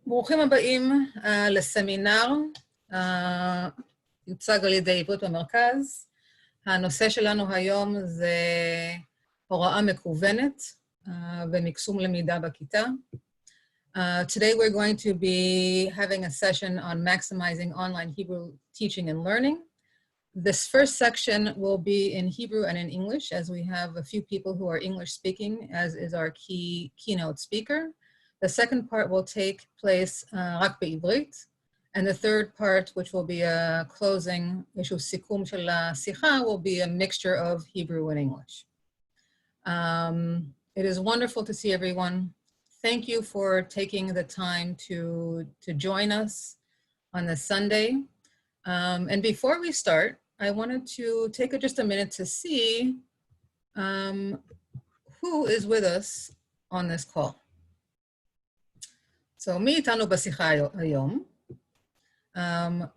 ברוכים הבאים לסמינר, יוצג על ידי עברית במרכז. הנושא שלנו היום זה הוראה מקוונת ומקסום למידה בכיתה. Today we're going to be having a session on maximizing online Hebrew teaching and learning. This first section will be in Hebrew and in English, as we have a few people who are English speaking, as is our keynote speaker. The second part will take place רק בעברית, and the third part, which will be a closing, איזשהו סיכום של השיחה, will be a mixture of Hebrew and English. It is wonderful to see everyone. Thank you for taking the time to join us on this Sunday. And before we start, I wanted to take just a minute to see who is with us on this call. So, מי איתנו בשיחה היום? As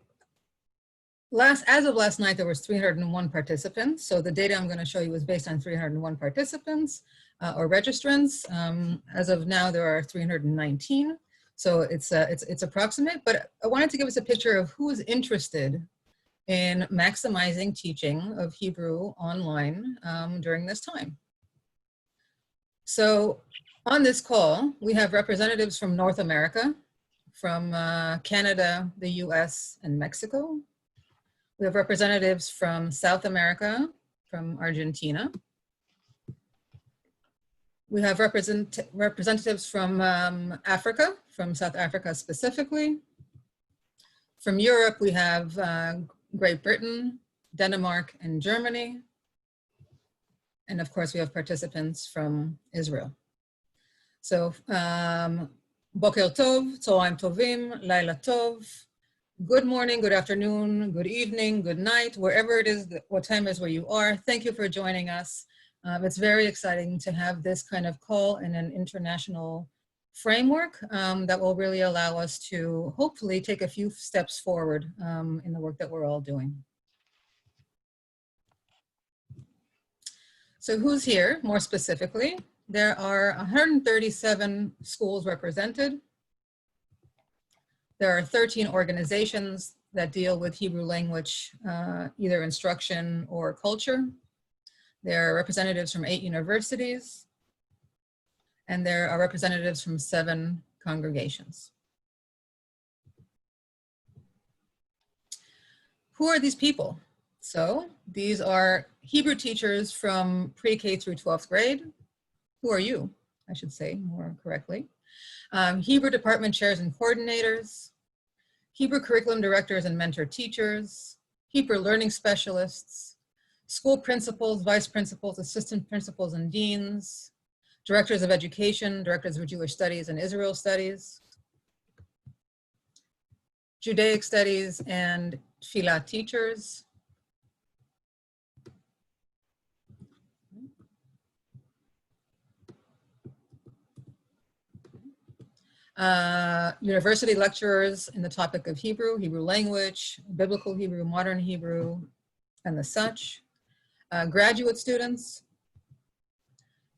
of last night, there was 301 participants. So the data I'm going to show you is based on 301 participants or registrants. As of now, there are 319. So it's approximate, but I wanted to give us a picture of who is interested in maximizing teaching of Hebrew online during this time. So on this call, we have representatives from North America, from Canada, the US, and Mexico. We have representatives from South America, from Argentina. We have representatives from Africa, from South Africa specifically. From Europe, we have Great Britain, Denmark, and Germany. And of course, we have participants from Israel. So, Boker Tov, Tzoraim Tovim, Laila Tov. Good morning, good afternoon, good evening, good night, wherever it is, what time is where you are. Thank you for joining us. It's very exciting to have this kind of call in an international framework that will really allow us to hopefully take a few steps forward in the work that we're all doing. So who's here, more specifically? There are 137 schools represented. There are 13 organizations that deal with Hebrew language, either instruction or culture. There are representatives from 8 universities, and there are representatives from 7 congregations. Who are these people? So these are Hebrew teachers from pre-K through 12th grade. Who are you, I should say more correctly? Hebrew department chairs and coordinators, Hebrew curriculum directors and mentor teachers, Hebrew learning specialists, school principals, vice principals, assistant principals, and deans, directors of education, directors of Jewish studies and Israel studies, Judaic studies, and Tefillah teachers, university lecturers in the topic of Hebrew, Hebrew language, biblical Hebrew, modern Hebrew, and the such, graduate students,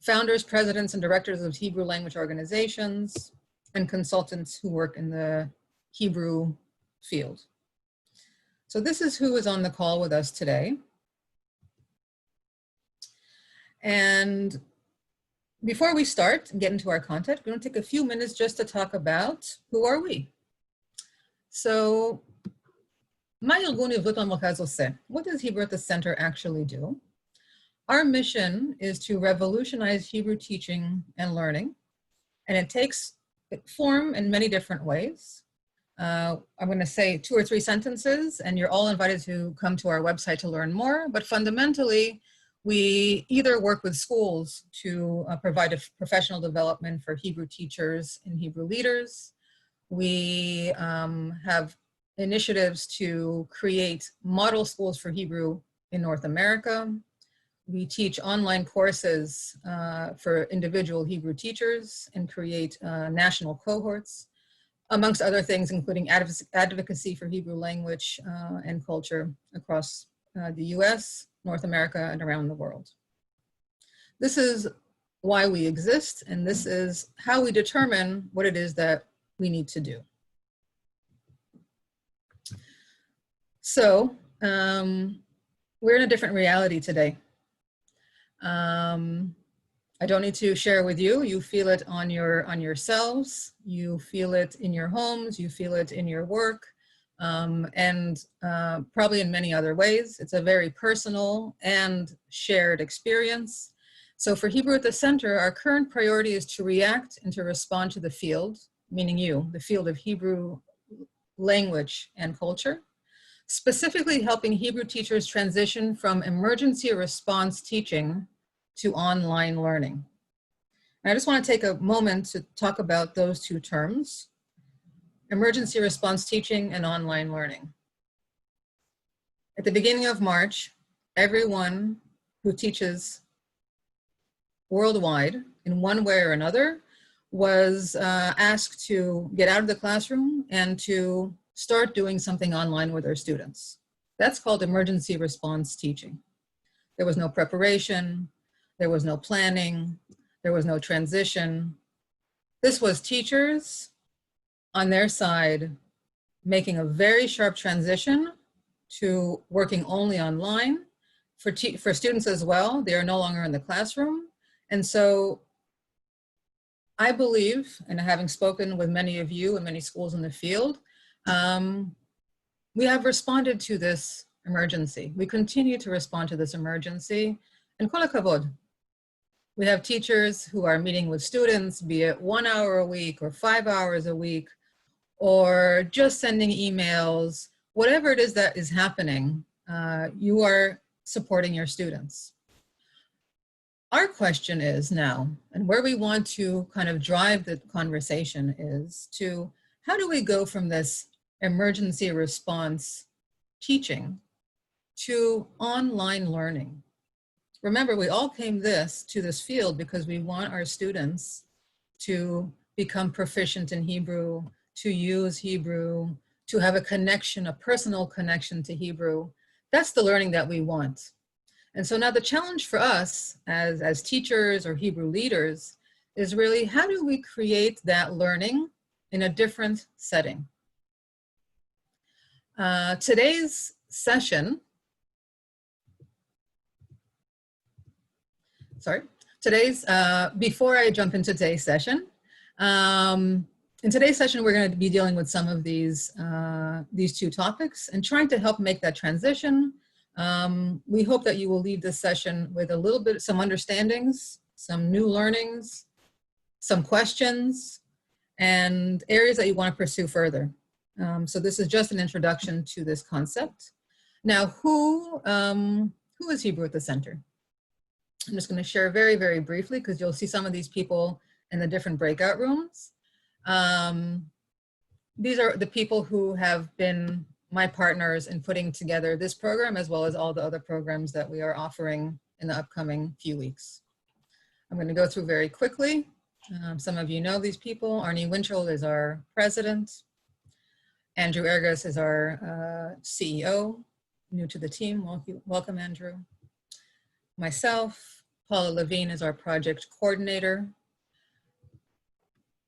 founders, presidents, and directors of Hebrew language organizations, and consultants who work in the Hebrew field. So this is who is on the call with us today. And before we start and get into our content, we're going to take a few minutes just to talk about who are we. So, מה ארגון עברית במרכז עושה? What does Hebrew at the Center actually do? Our mission is to revolutionize Hebrew teaching and learning, and it takes form in many different ways. I'm going to say 2 or 3 sentences, and you're all invited to come to our website to learn more, but fundamentally, we either work with schools to provide a professional development for Hebrew teachers and Hebrew leaders. We have initiatives to create model schools for Hebrew in North America. We teach online courses for individual Hebrew teachers and create national cohorts, amongst other things, including advocacy for Hebrew language and culture across the US, North America, and around the world. This is why we exist, and this is how we determine what it is that we need to do. So we're in a different reality today. I don't need to share with you. You feel it on yourselves. You feel it in your homes. You feel it in your work, and probably in many other ways. It's a very personal and shared experience. So for Hebrew at the Center, our current priority is to react and to respond to the field, meaning you, the field of Hebrew language and culture, specifically helping Hebrew teachers transition from emergency response teaching to online learning. And I just want to take a moment to talk about those two terms, emergency response teaching and online learning. At the beginning of March, everyone who teaches worldwide in one way or another was asked to get out of the classroom and to start doing something online with their students. That's called emergency response teaching. There was no preparation, there was no planning, there was no transition. This was teachers on their side making a very sharp transition to working only online. For students as well, they are no longer in the classroom. And so I believe, and having spoken with many of you and many schools in the field, we have responded to this emergency. We continue to respond to this emergency, and kol hakavod. We have teachers who are meeting with students, be it 1 hour a week or 5 hours a week, or just sending emails, whatever it is that is happening, you are supporting your students. Our question is now, and where we want to kind of drive the conversation is to, how do we go from this emergency response teaching to online learning? Remember, we all came to this field because we want our students to become proficient in Hebrew, to use Hebrew, to have a connection, a personal connection to Hebrew. That's the learning that we want. And so now the challenge for us as teachers or Hebrew leaders is really, how do we create that learning in a different setting? Today's session, before I jump into today's session, in today's session, we're going to be dealing with some of these two topics and trying to help make that transition. We hope that you will leave this session with some understandings, some new learnings, some questions, and areas that you want to pursue further. So this is just an introduction to this concept. Now, who is Hebrew at the Center? I'm just going to share very, very briefly, because you'll see some of these people in the different breakout rooms. These are the people who have been my partners in putting together this program, as well as all the other programs that we are offering in the upcoming few weeks. I'm going to go through very quickly. Some of you know these people. Arnie Winchell is our president. Andrew Ergas is our CEO, new to the team. Welcome, Andrew. Myself, Paula Levine is our project coordinator.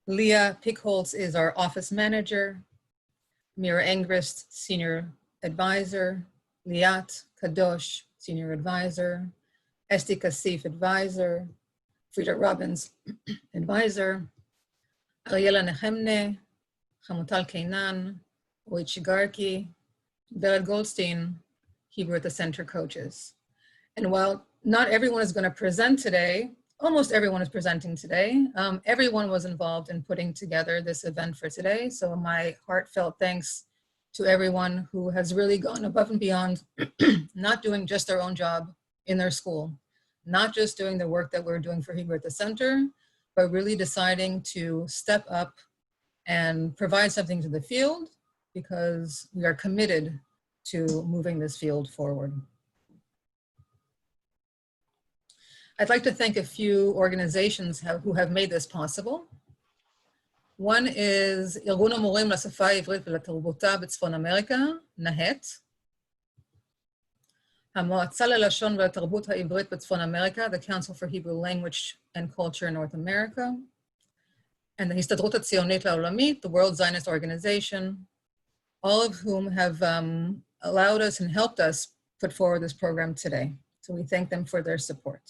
Leah Pickholtz is our office manager. Mira Engrist, senior advisor. Liat Kadosh, senior advisor. Esti Kasif, advisor. Frida Robbins, advisor. Ariela Nehemne, Hamutal Keinan, Oit Shigarki, Bered Goldstein, Hebrew at the Center coaches. And while not everyone is going to present today, almost everyone is presenting today. Everyone was involved in putting together this event for today. So my heartfelt thanks to everyone who has really gone above and beyond, not doing just their own job in their school, not just doing the work that we're doing for Hebrew at the Center, but really deciding to step up and provide something to the field, because we are committed to moving this field forward. I'd like to thank a few organizations who have made this possible. One is ארגון המורים לשפה העברית ולתרבותה בצפון אמריקה, נהט. המועצה ללשון ולתרבות העברית בצפון אמריקה, the Council for Hebrew Language and Culture in North America. and the Histadrut Hatzionit Ha'olamit, the World Zionist Organization, all of whom have allowed us and helped us put forward this program today. So we thank them for their support.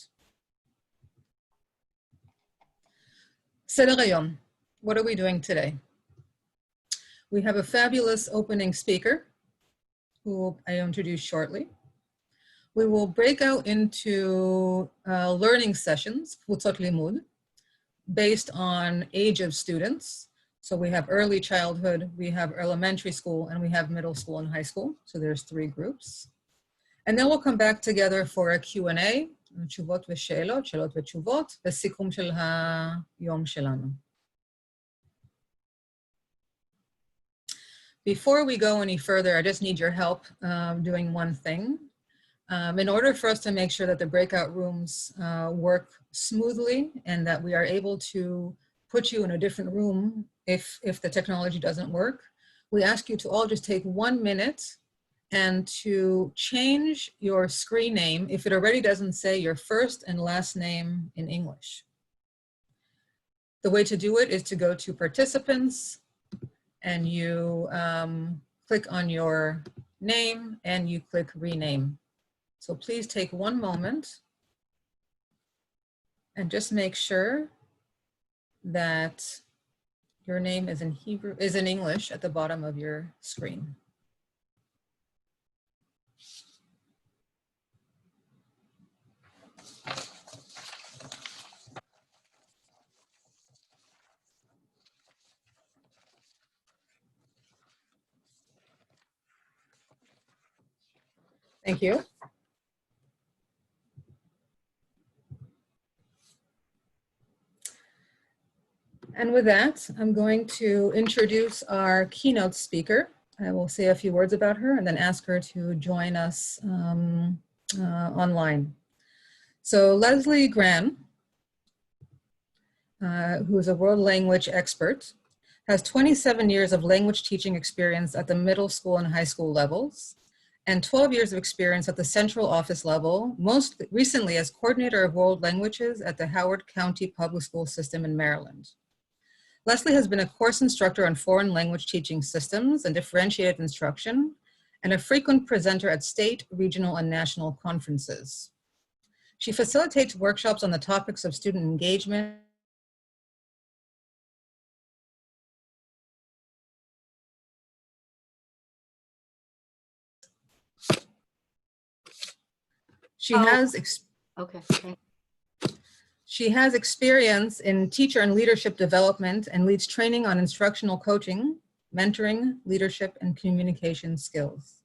Seder Hayom, what are we doing today? We have a fabulous opening speaker who I will introduce shortly. We will break out into learning sessions, קבוצות לימוד, based on age of students. So we have early childhood, we have elementary school, and we have middle school and high school. So there's 3 groups. And then we'll come back together for a Q&A, תשובות ושאלות, שאלות ותשובות, וסיכום של היום שלנו. Before we go any further, I just need your help doing one thing. In order for us to make sure that the breakout rooms work smoothly and that we are able to put you in a different room if the technology doesn't work, we ask you to all just take 1 minute and to change your screen name if it already doesn't say your first and last name in English. The way to do it is to go to participants and you click on your name and you click rename. So please take 1 moment and just make sure that your name is in English at the bottom of your screen. Thank you. And with that, I'm going to introduce our keynote speaker. I will say a few words about her and then ask her to join us online. So Leslie Gran, who is a world language expert, has 27 years of language teaching experience at the middle school and high school levels, and 12 years of experience at the central office level, most recently as coordinator of world languages at the Howard County Public School System in Maryland. Leslie has been a course instructor on foreign language teaching systems and differentiated instruction, and a frequent presenter at state, regional, and national conferences. She facilitates workshops on the topics of student engagement, She has experience in teacher and leadership development and leads training on instructional coaching, mentoring, leadership, and communication skills.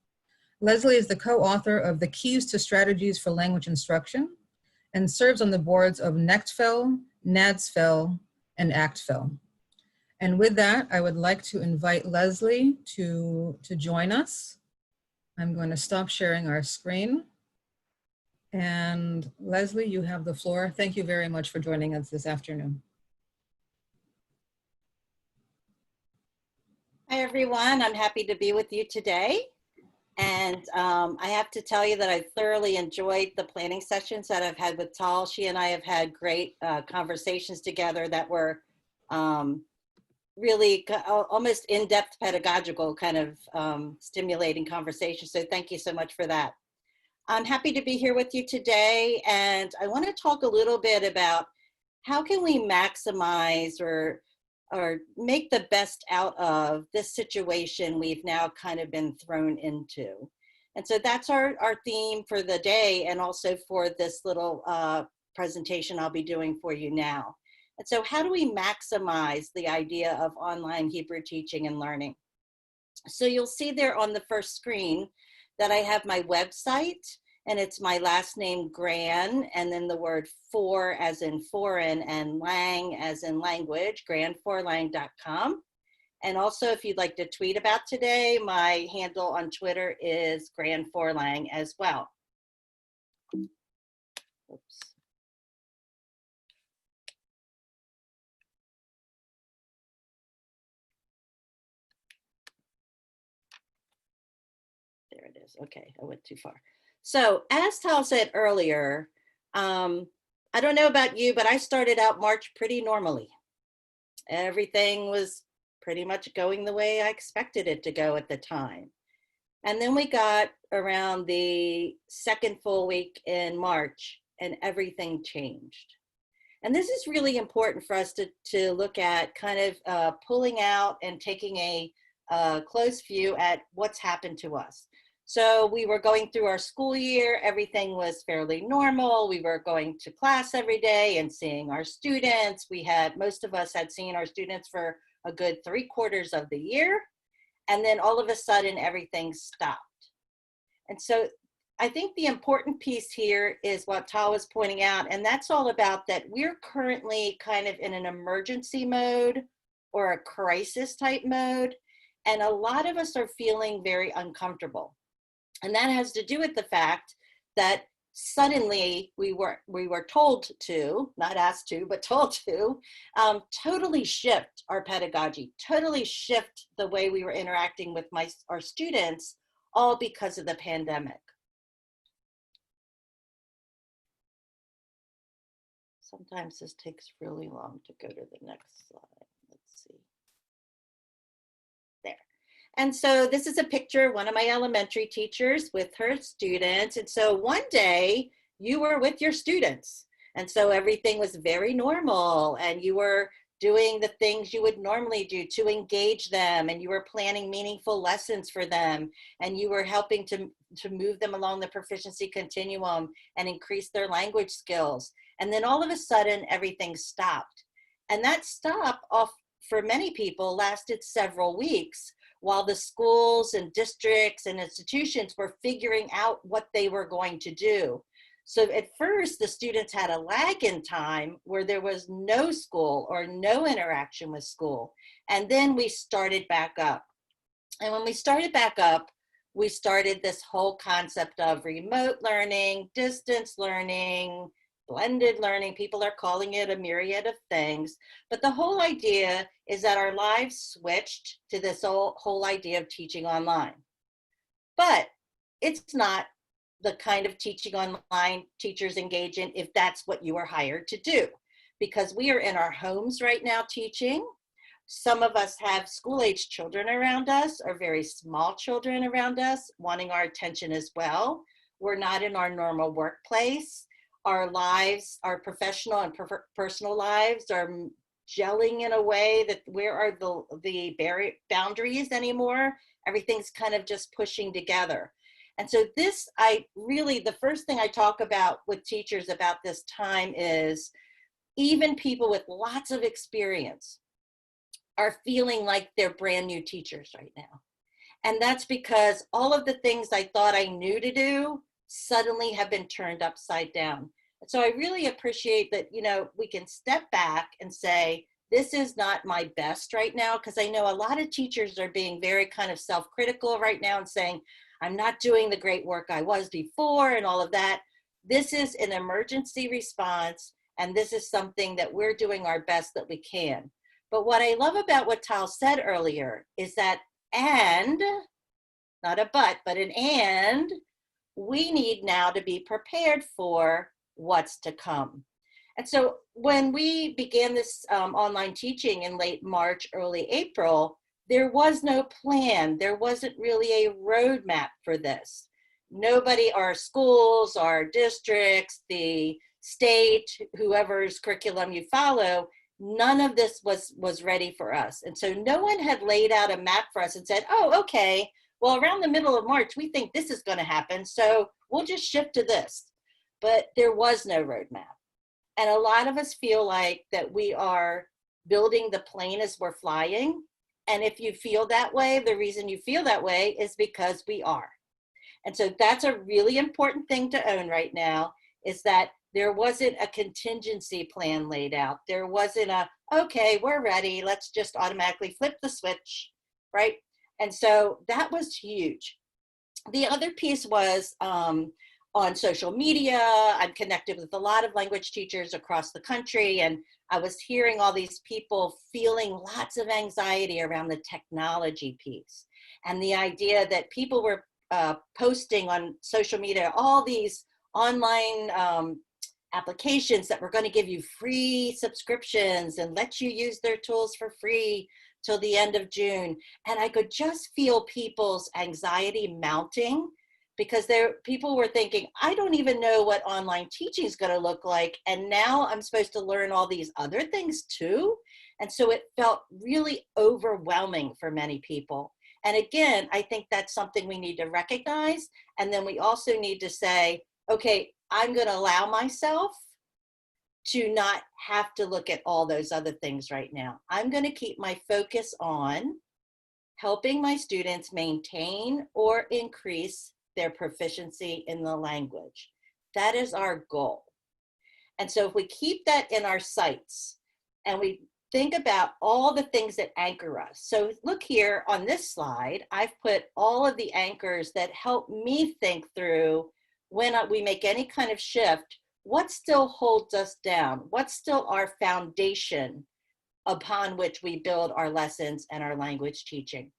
Leslie is the co-author of The Keys to Strategies for Language Instruction and serves on the boards of NECTFEL, NADSFEL, and ACTFEL. And with that, I would like to invite Leslie to join us. I'm going to stop sharing our screen. And Leslie, you have the floor. Thank you very much for joining us this afternoon. Hi, everyone. I'm happy to be with you today. And I have to tell you that I thoroughly enjoyed the planning sessions that I've had with Tal. She and I have had great conversations together that were really almost in-depth pedagogical kind of stimulating conversations. So thank you so much for that. I'm happy to be here with you today, and I want to talk a little bit about how can we maximize or make the best out of this situation we've now kind of been thrown into. And so that's our theme for the day, and also for this little presentation I'll be doing for you now. And so how do we maximize the idea of online Hebrew teaching and learning? So you'll see there on the first screen that I have my website, and it's my last name, Gran, and then the word for as in foreign and lang as in language, gran4lang.com. And also, if you'd like to tweet about today, my handle on Twitter is Gran4lang as well. Oops. There it is. Okay, I went too far. So as Tal said earlier, I don't know about you, but I started out March pretty normally. Everything was pretty much going the way I expected it to go at the time. And then we got around the second full week in March and everything changed. And this is really important for us to look at, kind of pulling out and taking a close view at what's happened to us. So we were going through our school year, everything was fairly normal. We were going to class every day and seeing our students. Most of us had seen our students for a good 3/4 of the year. And then all of a sudden, everything stopped. And so I think the important piece here is what Tal was pointing out, and that's all about that we're currently kind of in an emergency mode or a crisis type mode. And a lot of us are feeling very uncomfortable. And that has to do with the fact that suddenly we were told to, not asked to, but told to, totally shift our pedagogy, totally shift the way we were interacting with our students, all because of the pandemic. Sometimes this takes really long to go to the next slide. Let's see. There. And so this is a picture of one of my elementary teachers with her students. And so one day you were with your students. And so everything was very normal and you were doing the things you would normally do to engage them, and you were planning meaningful lessons for them, and you were helping to move them along the proficiency continuum and increase their language skills. And then all of a sudden everything stopped. And that stop off for many people lasted several weeks while the schools and districts and institutions were figuring out what they were going to do. So at first, the students had a lag in time where there was no school or no interaction with school. And then we started back up. And when we started back up, we started this whole concept of remote learning, distance learning, blended learning. People are calling it a myriad of things. But the whole idea is that our lives switched to this whole idea of teaching online. But it's not the kind of teaching online teachers engage in if that's what you are hired to do, because we are in our homes right now teaching. Some of us have school-age children around us or very small children around us wanting our attention as well. We're not in our normal workplace. Our lives, our professional and personal lives are gelling in a way that where are the boundaries anymore? Everything's kind of just pushing together. And so this, the first thing I talk about with teachers about this time is even people with lots of experience are feeling like they're brand new teachers right now. And that's because all of the things I thought I knew to do suddenly have been turned upside down. And so I really appreciate that, we can step back and say, this is not my best right now, because I know a lot of teachers are being very kind of self-critical right now and saying, I'm not doing the great work I was before and all of that. This is an emergency response, and this is something that we're doing our best that we can. But what I love about what Tal said earlier is that, and, not a but an and, we need now to be prepared for what's to come. And so when we began this online teaching in late March, early April, there was no plan. There wasn't really a roadmap for this. Nobody, our schools, our districts, the state, whoever's curriculum you follow, none of this was ready for us. And so no one had laid out a map for us and said, oh, okay, well, around the middle of March, we think this is going to happen, so we'll just shift to this. But there was no roadmap. And a lot of us feel like that we are building the plane as we're flying. And if you feel that way, the reason you feel that way is because we are. And so that's a really important thing to own right now, is that there wasn't a contingency plan laid out. There wasn't okay, we're ready, let's just automatically flip the switch, right? And so that was huge. The other piece was on social media. I'm connected with a lot of language teachers across the country, and I was hearing all these people feeling lots of anxiety around the technology piece and the idea that people were posting on social media all these online applications that were going to give you free subscriptions and let you use their tools for free till the end of June. And I could just feel people's anxiety mounting, because people were thinking, I don't even know what online teaching is going to look like. And now I'm supposed to learn all these other things too. And so it felt really overwhelming for many people. And again, I think that's something we need to recognize. And then we also need to say, okay, I'm going to allow myself to not have to look at all those other things right now. I'm going to keep my focus on helping my students maintain or increase their proficiency in the language. That is our goal. And so if we keep that in our sights and we think about all the things that anchor us. So look here on this slide, I've put all of the anchors that help me think through when we make any kind of shift, what still holds us down? What's still our foundation upon which we build our lessons and our language teaching?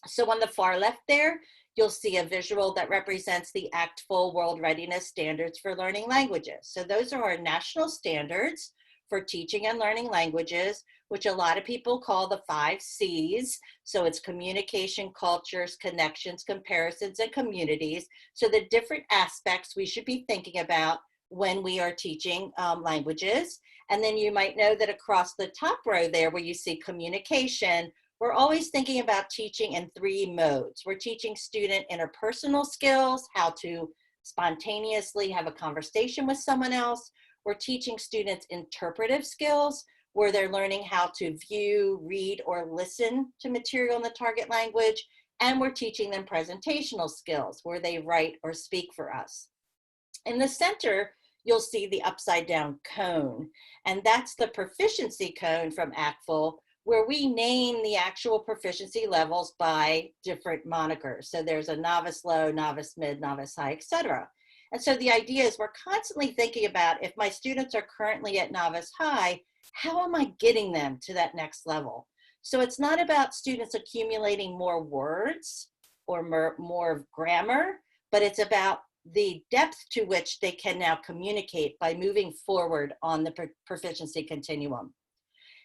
So on the far left there, you'll see a visual that represents the ACTFL World Readiness Standards for Learning Languages. So those are our national standards for teaching and learning languages, which a lot of people call the 5 C's. So it's communication, cultures, connections, comparisons, and communities. So the different aspects we should be thinking about when we are teaching languages. And then you might know that across the top row there where you see communication, we're always thinking about teaching in 3 modes. We're teaching student interpersonal skills, how to spontaneously have a conversation with someone else. We're teaching students interpretive skills, where they're learning how to view, read, or listen to material in the target language. And we're teaching them presentational skills, where they write or speak for us. In the center, you'll see the upside down cone, and that's the proficiency cone from ACTFL, where we name the actual proficiency levels by different monikers. So there's a novice low, novice mid, novice high, etc. And so the idea is we're constantly thinking about, if my students are currently at novice high, how am I getting them to that next level? So it's not about students accumulating more words or more grammar, but it's about the depth to which they can now communicate by moving forward on the proficiency continuum.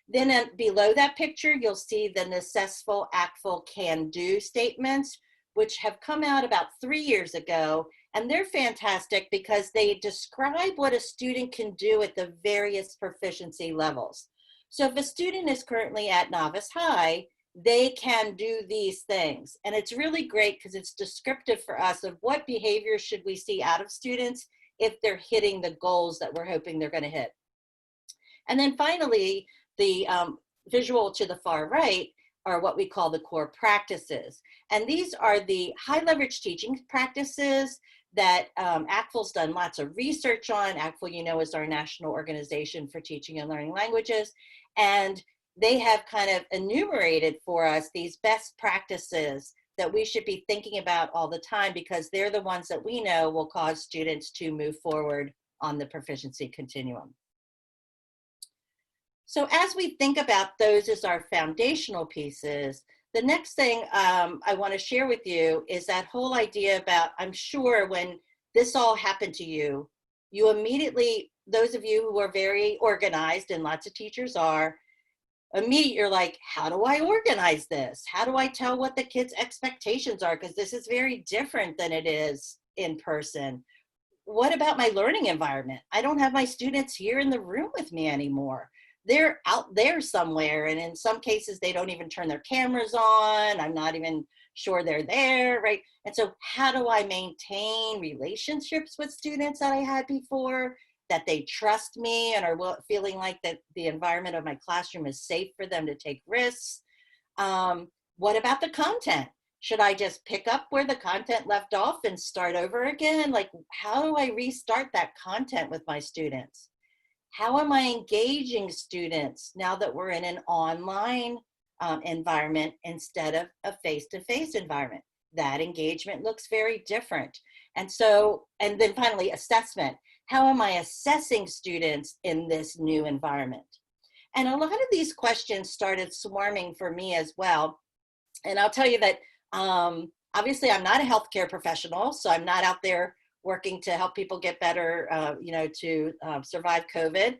Then below that picture, you'll see the necessful, ACTFL, can-do statements, which have come out about 3 years ago. And they're fantastic because they describe what a student can do at the various proficiency levels. So if a student is currently at novice high, they can do these things. And it's really great because it's descriptive for us of what behaviors should we see out of students if they're hitting the goals that we're hoping they're going to hit. And then finally, the visual to the far right are what we call the core practices. And these are the high leverage teaching practices that ACTFL's done lots of research on. ACTFL, you know, is our national organization for teaching and learning languages. And they have kind of enumerated for us these best practices that we should be thinking about all the time, because they're the ones that we know will cause students to move forward on the proficiency continuum. So as we think about those as our foundational pieces, the next thing I want to share with you is that whole idea about, I'm sure when this all happened to you, you immediately, those of you who are very organized, and lots of teachers are, immediately you're like, how do I organize this? How do I tell what the kids' expectations are? Because this is very different than it is in person. What about my learning environment? I don't have my students here in the room with me anymore. They're out there somewhere, and in some cases they don't even turn their cameras on. I'm not even sure they're there, right? And so how do I maintain relationships with students that I had before, that they trust me and are feeling like that the environment of my classroom is safe for them to take risks? What about the content? Should I just pick up where the content left off and start over again? Like, how do I restart that content with my students? How am I engaging students now that we're in an online environment instead of a face-to-face environment? That engagement looks very different. And so, and then finally, assessment. How am I assessing students in this new environment? And a lot of these questions started swarming for me as well. And I'll tell you that obviously I'm not a healthcare professional, so I'm not out there working to help people get better, to survive COVID.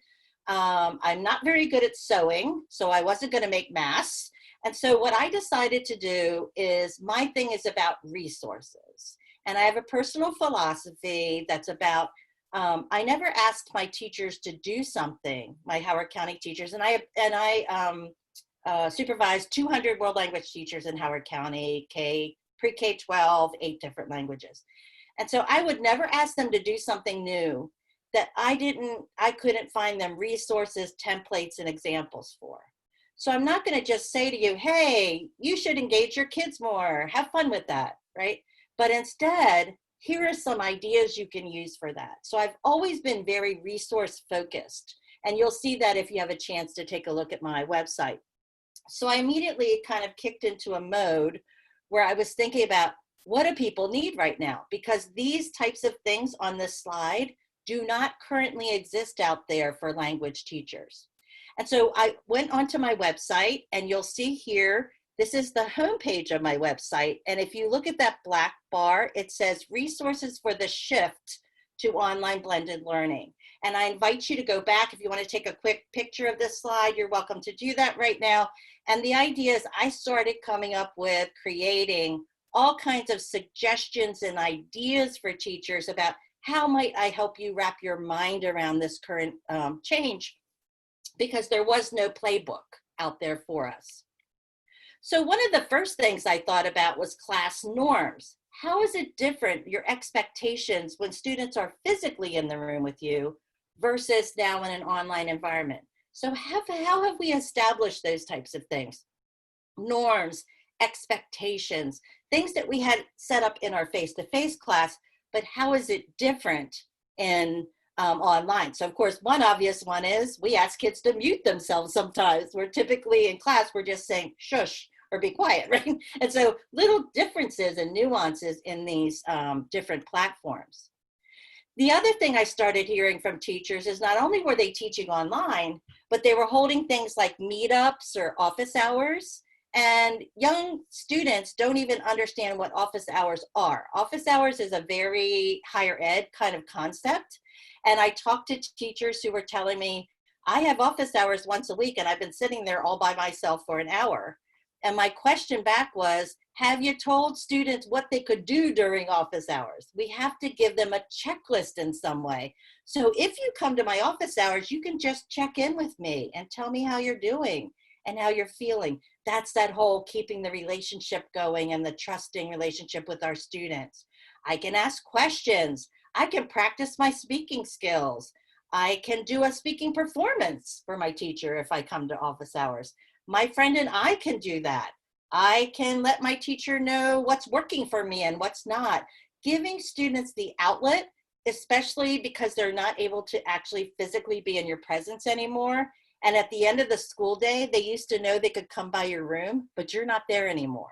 I'm not very good at sewing, so I wasn't going to make masks. And so what I decided to do is, my thing is about resources. And I have a personal philosophy that's about, I never asked my teachers to do something, my Howard County teachers, and I supervised 200 world language teachers in Howard County, pre-K 12, 8 different languages. And so I would never ask them to do something new that I couldn't find them resources, templates, and examples for. So I'm not going to just say to you, hey, you should engage your kids more, have fun with that, right? But instead, here are some ideas you can use for that. So I've always been very resource focused, and you'll see that if you have a chance to take a look at my website. So I immediately kind of kicked into a mode where I was thinking about, what do people need right now? Because these types of things on this slide do not currently exist out there for language teachers. And so I went onto my website, and you'll see here, this is the homepage of my website. And if you look at that black bar, it says resources for the shift to online blended learning. And I invite you to go back. If you want to take a quick picture of this slide, you're welcome to do that right now. And the idea is, I started coming up with creating all kinds of suggestions and ideas for teachers about how might I help you wrap your mind around this current change, because there was no playbook out there for us. So one of the first things I thought about was class norms. How is it different, your expectations, when students are physically in the room with you versus now in an online environment? So how have we established those types of things? Norms, expectations, things that we had set up in our face-to-face class, but how is it different in online? So of course, one obvious one is we ask kids to mute themselves sometimes. We're typically in class, we're just saying shush or be quiet, right? And so little differences and nuances in these different platforms. The other thing I started hearing from teachers is, not only were they teaching online, but they were holding things like meetups or office hours. And young students don't even understand what office hours are. Office hours is a very higher ed kind of concept. And I talked to teachers who were telling me, I have office hours once a week, and I've been sitting there all by myself for an hour. And my question back was, have you told students what they could do during office hours? We have to give them a checklist in some way. So if you come to my office hours, you can just check in with me and tell me how you're doing and how you're feeling. That's that whole keeping the relationship going and the trusting relationship with our students. I can ask questions. I can practice my speaking skills. I can do a speaking performance for my teacher if I come to office hours. My friend and I can do that. I can let my teacher know what's working for me and what's not. Giving students the outlet, especially because they're not able to actually physically be in your presence anymore. And at the end of the school day, they used to know they could come by your room, but you're not there anymore.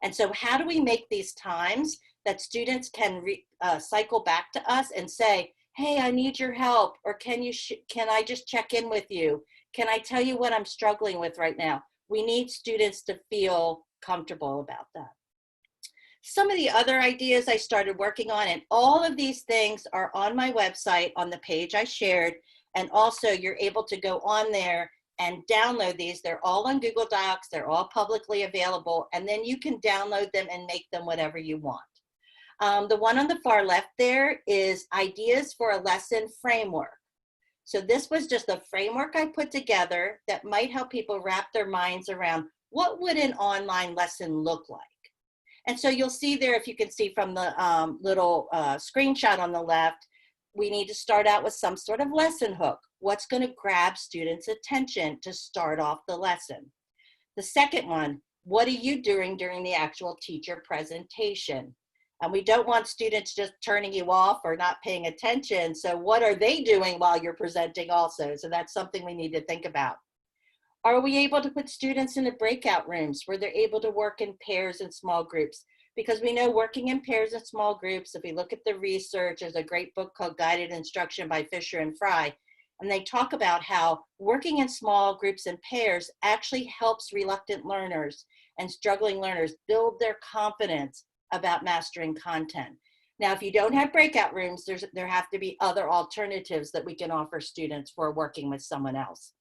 And so how do we make these times that students can cycle back to us and say, hey, I need your help, or can I just check in with you? Can I tell you what I'm struggling with right now? We need students to feel comfortable about that. Some of the other ideas I started working on, and all of these things are on my website on the page I shared. And also you're able to go on there and download these. They're all on Google Docs. They're all publicly available. And then you can download them and make them whatever you want. The one on the far left there is ideas for a lesson framework. So this was just a framework I put together that might help people wrap their minds around what would an online lesson look like. And so you'll see there, if you can see from the little screenshot on the left, we need to start out with some sort of lesson hook. What's going to grab students' attention to start off the lesson? The second one, what are you doing during the actual teacher presentation? And we don't want students just turning you off or not paying attention. So what are they doing while you're presenting also? So that's something we need to think about. Are we able to put students in the breakout rooms where they're able to work in pairs and small groups? Because we know working in pairs and small groups, if we look at the research, there's a great book called Guided Instruction by Fisher and Fry, and they talk about how working in small groups and pairs actually helps reluctant learners and struggling learners build their confidence about mastering content. Now, if you don't have breakout rooms, there have to be other alternatives that we can offer students for working with someone else.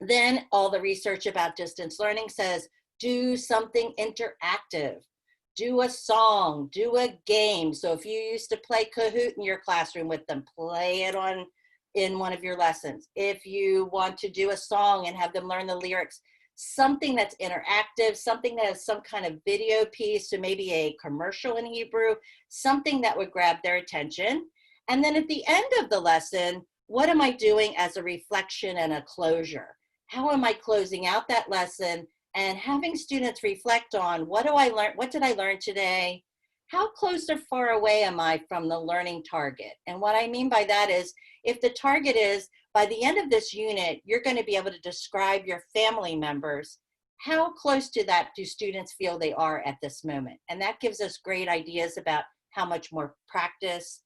Then all the research about distance learning says, do something interactive. Do a song, do a game. So if you used to play Kahoot in your classroom with them, play it in one of your lessons. If you want to do a song and have them learn the lyrics, something that's interactive, something that has some kind of video piece, so maybe a commercial in Hebrew, something that would grab their attention. And then at the end of the lesson, what am I doing as a reflection and a closure? How am I closing out that lesson and having students reflect on what do I learn? What did I learn today? How close or far away am I from the learning target? And what I mean by that is, if the target is, by the end of this unit, you're going to be able to describe your family members, how close to that do students feel they are at this moment? And that gives us great ideas about how much more practice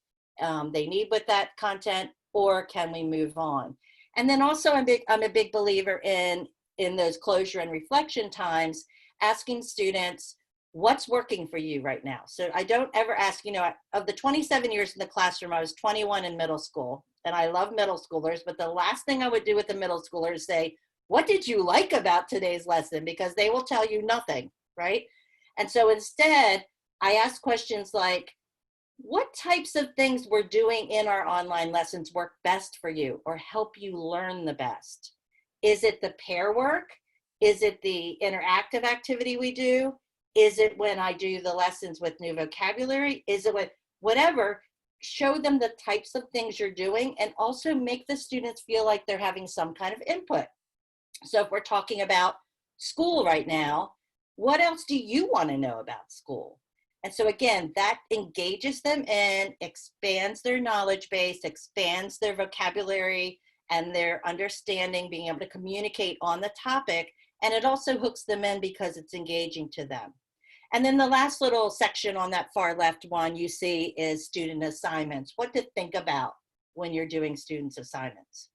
they need with that content, or can we move on? And then also I'm a big believer in those closure and reflection times, asking students, what's working for you right now? So I don't ever ask, of the 27 years in the classroom, I was 21 in middle school, and I love middle schoolers, but the last thing I would do with the middle schoolers is say, what did you like about today's lesson? Because they will tell you nothing, right? And so instead, I ask questions like, what types of things we're doing in our online lessons work best for you or help you learn the best? Is it the pair work? Is it the interactive activity we do? Is it when I do the lessons with new vocabulary? Is it whatever? Show them the types of things you're doing and also make the students feel like they're having some kind of input. So if we're talking about school right now, what else do you want to know about school? And so again, that engages them and expands their knowledge base, expands their vocabulary and their understanding, being able to communicate on the topic. And it also hooks them in because it's engaging to them. And then the last little section on that far left one you see is student assignments. What to think about when you're doing students' assignments.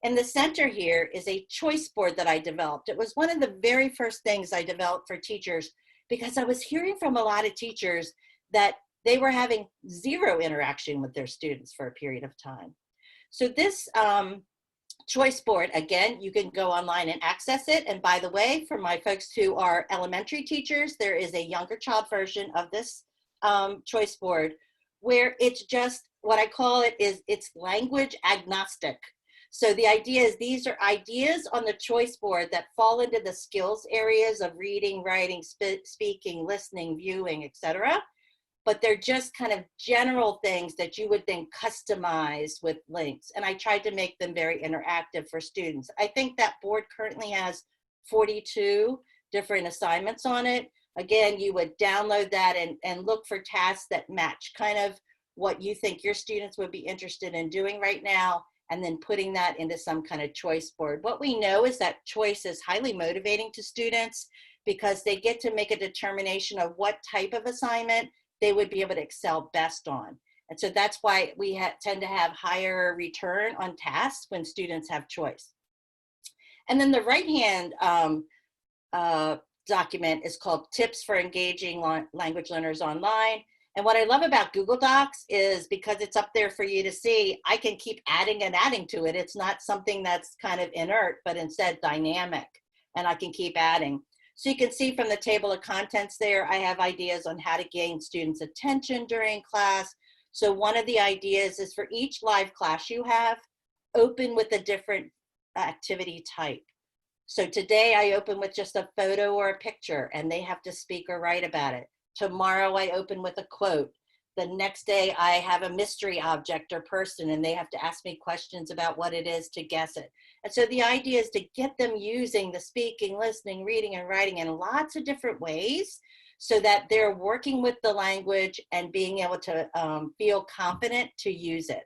In the center here is a choice board that I developed. It was one of the very first things I developed for teachers because I was hearing from a lot of teachers that they were having zero interaction with their students for a period of time. So this choice board, again, you can go online and access it. And by the way, for my folks who are elementary teachers, there is a younger child version of this choice board where it's just, what I call it is it's language agnostic. So the idea is these are ideas on the choice board that fall into the skills areas of reading, writing, speaking, listening, viewing, etc. But they're just kind of general things that you would then customize with links. And I tried to make them very interactive for students. I think that board currently has 42 different assignments on it. Again, you would download that and look for tasks that match kind of what you think your students would be interested in doing right now, and then putting that into some kind of choice board. What we know is that choice is highly motivating to students because they get to make a determination of what type of assignment they would be able to excel best on. And so that's why we tend to have higher return on tasks when students have choice. And then the right-hand document is called Tips for Engaging Language Learners Online. And what I love about Google Docs is because it's up there for you to see, I can keep adding and adding to it. It's not something that's kind of inert, but instead dynamic, and I can keep adding. So you can see from the table of contents there, I have ideas on how to gain students' attention during class. So one of the ideas is for each live class you have, open with a different activity type. So today I open with just a photo or a picture and they have to speak or write about it. Tomorrow I open with a quote. The next day I have a mystery object or person and they have to ask me questions about what it is to guess it. And so the idea is to get them using the speaking, listening, reading, and writing in lots of different ways so that they're working with the language and being able to feel confident to use it.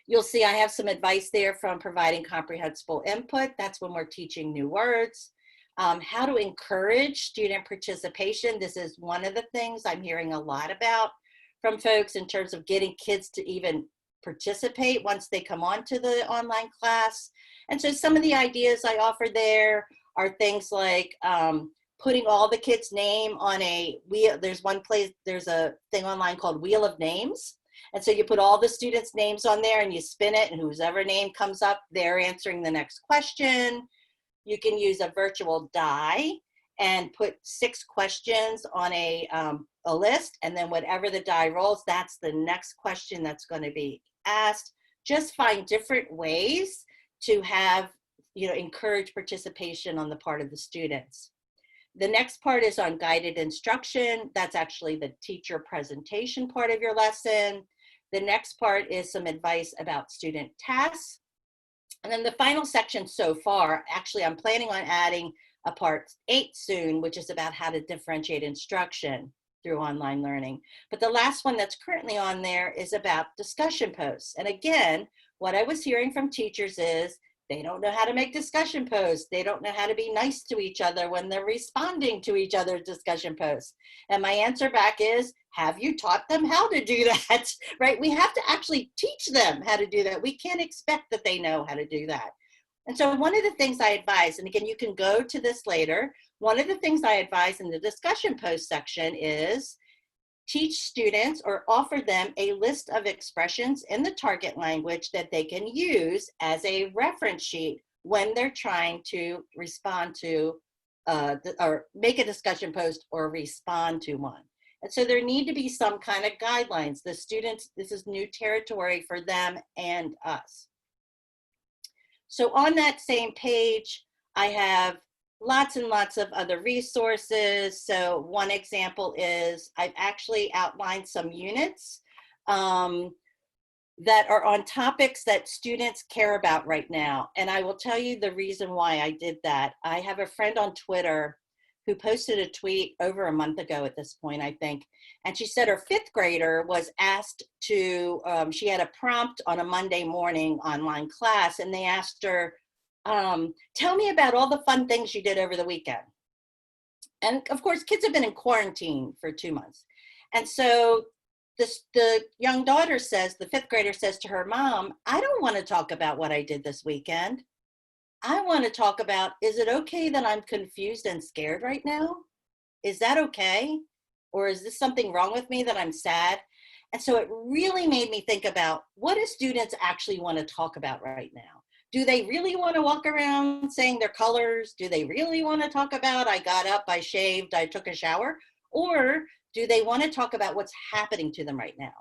You'll see I have some advice there from providing comprehensible input. That's when we're teaching new words. How to encourage student participation. This is one of the things I'm hearing a lot about from folks in terms of getting kids to even participate once they come onto the online class. And so some of the ideas I offer there are things like putting all the kids' name on a wheel. There's a thing online called Wheel of Names. And so you put all the students' names on there and you spin it, and whoever name comes up, they're answering the next question. You can use a virtual die and put 6 questions on a list, and then whatever the die rolls, that's the next question that's going to be asked. Just find different ways to have, encourage participation on the part of the students. The next part is on guided instruction. That's actually the teacher presentation part of your lesson. The next part is some advice about student tasks. And then the final section so far, actually I'm planning on adding a part 8 soon, which is about how to differentiate instruction through online learning. But the last one that's currently on there is about discussion posts. And again, what I was hearing from teachers is they don't know how to make discussion posts. They don't know how to be nice to each other when they're responding to each other's discussion posts. And my answer back is, have you taught them how to do that, right? We have to actually teach them how to do that. We can't expect that they know how to do that. And so one of the things I advise, and again, you can go to this later, one of the things I advise in the discussion post section is teach students or offer them a list of expressions in the target language that they can use as a reference sheet when they're trying to respond to or make a discussion post or respond to one. And so there need to be some kind of guidelines. The students, this is new territory for them and us. So on that same page, I have lots and lots of other resources. So one example is I've actually outlined some units that are on topics that students care about right now. And I will tell you the reason why I did that. I have a friend on Twitter who posted a tweet over a month ago at this point, I think. And she said her 5th grader was asked to, she had a prompt on a Monday morning online class, and they asked her, tell me about all the fun things you did over the weekend. And of course, kids have been in quarantine for 2 months. And so the young daughter says, the 5th grader says to her mom, I don't want to talk about what I did this weekend. I want to talk about, is it okay that I'm confused and scared right now? Is that okay? Or is this something wrong with me that I'm sad? And so it really made me think about, what do students actually want to talk about right now? Do they really want to walk around saying their colors? Do they really want to talk about, I got up, I shaved, I took a shower? Or do they want to talk about what's happening to them right now?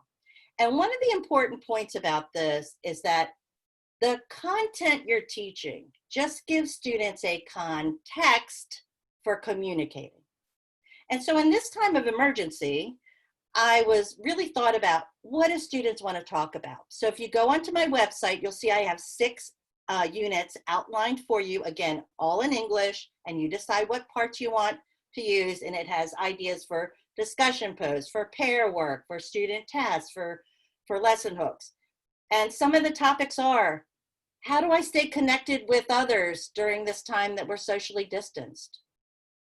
And one of the important points about this is that the content you're teaching just gives students a context for communicating. And so in this time of emergency, I was really thought about, what do students want to talk about? So if you go onto my website, you'll see I have 6 units outlined for you, again, all in English, and you decide what parts you want to use, and it has ideas for discussion posts, for pair work, for student tasks, for lesson hooks. And some of the topics are, how do I stay connected with others during this time that we're socially distanced?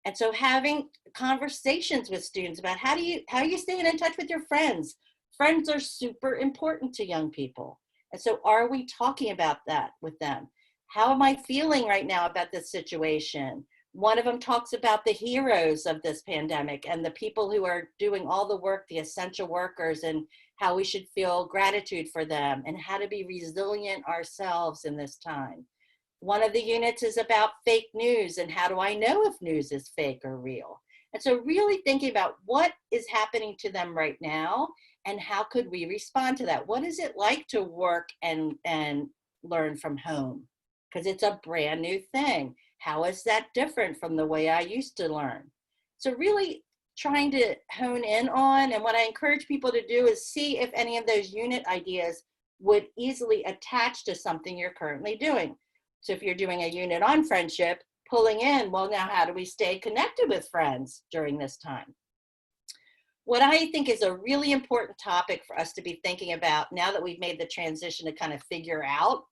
And so having conversations with students about how are you staying in touch with your friends? Friends are super important to young people. And so are we talking about that with them? How am I feeling right now about this situation? One of them talks about the heroes of this pandemic and the people who are doing all the work, the essential workers, and how we should feel gratitude for them and how to be resilient ourselves in this time. One of the units is about fake news and how do I know if news is fake or real? And so really thinking about what is happening to them right now and how could we respond to that? What is it like to work and learn from home? Because it's a brand new thing. How is that different from the way I used to learn? So really trying to hone in on, and what I encourage people to do is see if any of those unit ideas would easily attach to something you're currently doing. So if you're doing a unit on friendship, pulling in, well, now how do we stay connected with friends during this time? What I think is a really important topic for us to be thinking about now that we've made the transition to kind of figure out,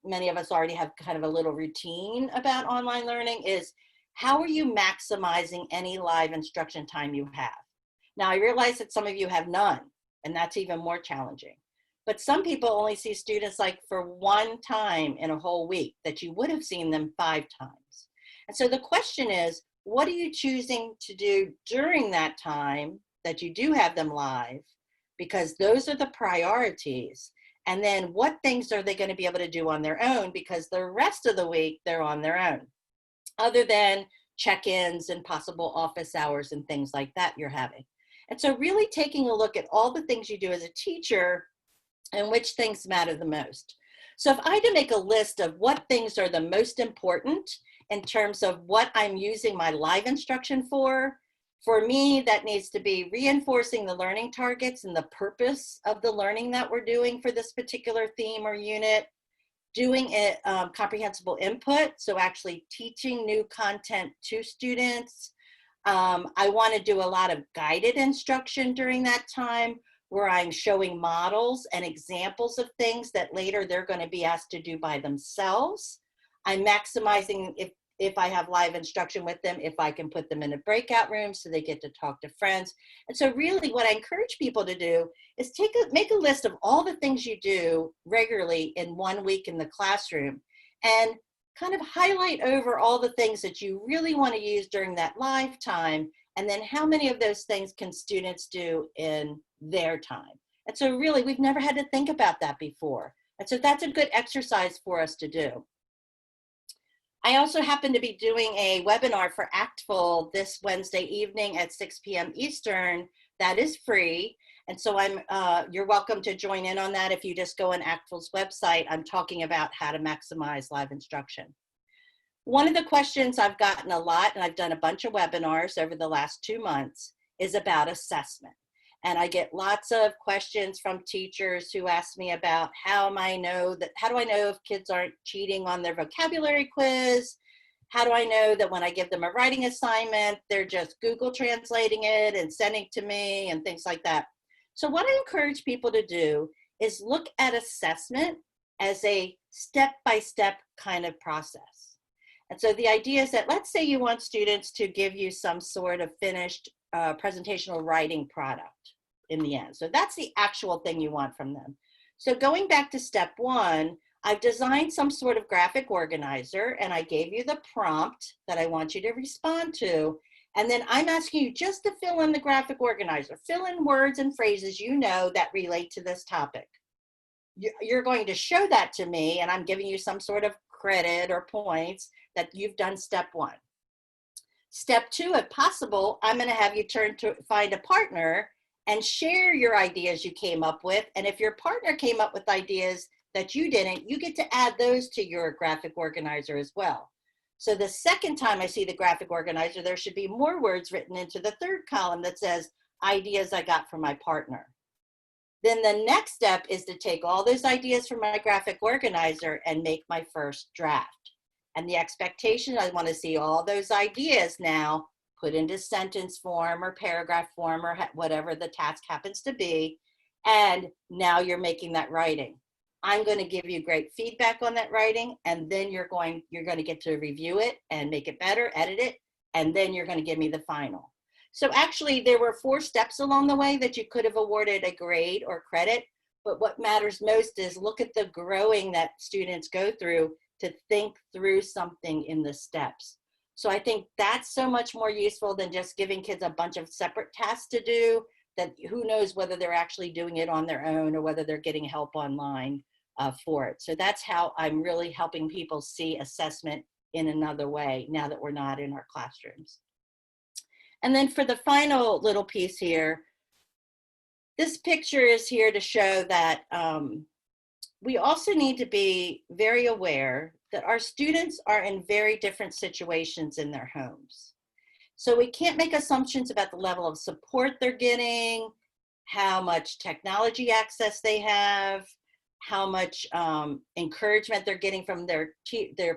many of us already have kind of a little routine about online learning, is how are you maximizing any live instruction time you have? Now, I realize that some of you have none, and that's even more challenging. But some people only see students like for one time in a whole week that you would have seen them 5 times. And so the question is, what are you choosing to do during that time that you do have them live? Because those are the priorities. And then what things are they going to be able to do on their own? Because the rest of the week, they're on their own, other than check-ins and possible office hours and things like that you're having. And so really taking a look at all the things you do as a teacher and which things matter the most. So if I had to make a list of what things are the most important in terms of what I'm using my live instruction for me, that needs to be reinforcing the learning targets and the purpose of the learning that we're doing for this particular theme or unit, doing it comprehensible input, so actually teaching new content to students. I want to do a lot of guided instruction during that time, where I'm showing models and examples of things that later they're going to be asked to do by themselves. I'm maximizing, if I have live instruction with them, if I can put them in a breakout room so they get to talk to friends. And so really what I encourage people to do is make a list of all the things you do regularly in 1 week in the classroom, and kind of highlight over all the things that you really want to use during that live time, and then how many of those things can students do in their time. And so really, we've never had to think about that before. And so that's a good exercise for us to do. I also happen to be doing a webinar for ACTFL this Wednesday evening at 6 p.m. Eastern. That is free. And so you're welcome to join in on that if you just go on ACTFL's website. I'm talking about how to maximize live instruction. One of the questions I've gotten a lot, and I've done a bunch of webinars over the last 2 months, is about assessment. And I get lots of questions from teachers who ask me about how do I know if kids aren't cheating on their vocabulary quiz? How do I know that when I give them a writing assignment, they're just Google translating it and sending to me and things like that? So what I encourage people to do is look at assessment as a step-by-step kind of process. And so the idea is that, let's say you want students to give you some sort of finished presentational writing product in the end. So that's the actual thing you want from them. So going back to step one, I've designed some sort of graphic organizer, and I gave you the prompt that I want you to respond to. And then I'm asking you just to fill in the graphic organizer, fill in words and phrases you know that relate to this topic. You're going to show that to me, and I'm giving you some sort of credit or points that you've done step one. Step two, if possible, I'm going to have you turn to find a partner and share your ideas you came up with. And if your partner came up with ideas that you didn't, you get to add those to your graphic organizer as well. So the second time I see the graphic organizer, there should be more words written into the third column that says ideas I got from my partner. Then the next step is to take all those ideas from my graphic organizer and make my first draft. And the expectation, I want to see all those ideas now put into sentence form or paragraph form or whatever the task happens to be. And now you're making that writing. I'm going to give you great feedback on that writing, and then you're going to get to review it and make it better, edit it, and then you're going to give me the final. So actually, there were 4 steps along the way that you could have awarded a grade or credit, but what matters most is look at the growing that students go through to think through something in the steps. So I think that's so much more useful than just giving kids a bunch of separate tasks to do, that who knows whether they're actually doing it on their own or whether they're getting help online for it. So that's how I'm really helping people see assessment in another way now that we're not in our classrooms. And then for the final little piece here, this picture is here to show that we also need to be very aware that our students are in very different situations in their homes. So we can't make assumptions about the level of support they're getting, how much technology access they have, how much encouragement they're getting from their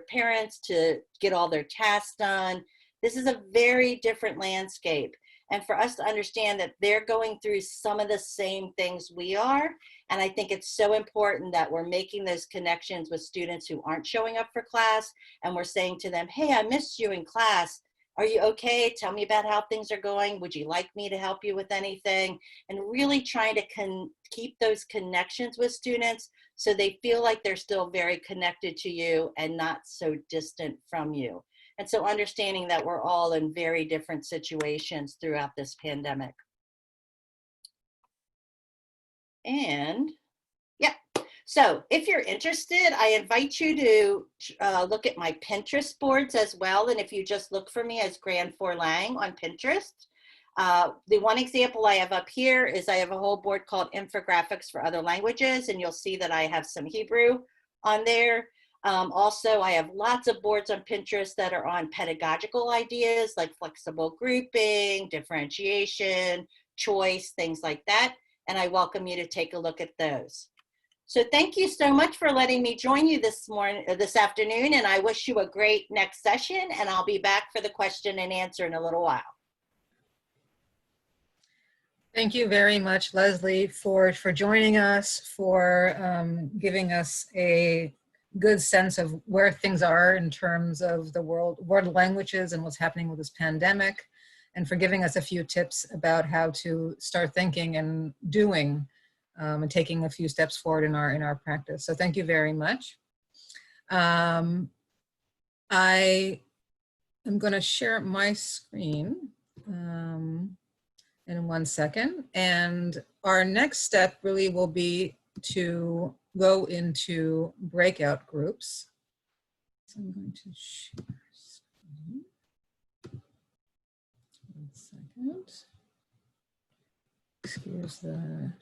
parents to get all their tasks done. This is a very different landscape. And for us to understand that they're going through some of the same things we are. And I think it's so important that we're making those connections with students who aren't showing up for class. And we're saying to them, hey, I missed you in class. Are you okay? Tell me about how things are going. Would you like me to help you with anything? And really trying to keep those connections with students so they feel like they're still very connected to you and not so distant from you. And so understanding that we're all in very different situations throughout this pandemic. And yeah, so if you're interested, I invite you to look at my Pinterest boards as well. And if you just look for me as Gran Forlang on Pinterest, the one example I have up here is I have a whole board called Infographics for Other Languages, and you'll see that I have some Hebrew on there. Also, I have lots of boards on Pinterest that are on pedagogical ideas like flexible grouping, differentiation, choice, things like that. And I welcome you to take a look at those. So thank you so much for letting me join you this afternoon, and I wish you a great next session, and I'll be back for the question and answer in a little while. Thank you very much, Leslie, for joining us, for giving us a good sense of where things are in terms of the world languages and what's happening with this pandemic, and for giving us a few tips about how to start thinking and doing and taking a few steps forward in our practice. So thank you very much. I am going to share my screen in 1 second, and our next step really will be to go into breakout groups. So I'm going to share screen. 1 second. Excuse the...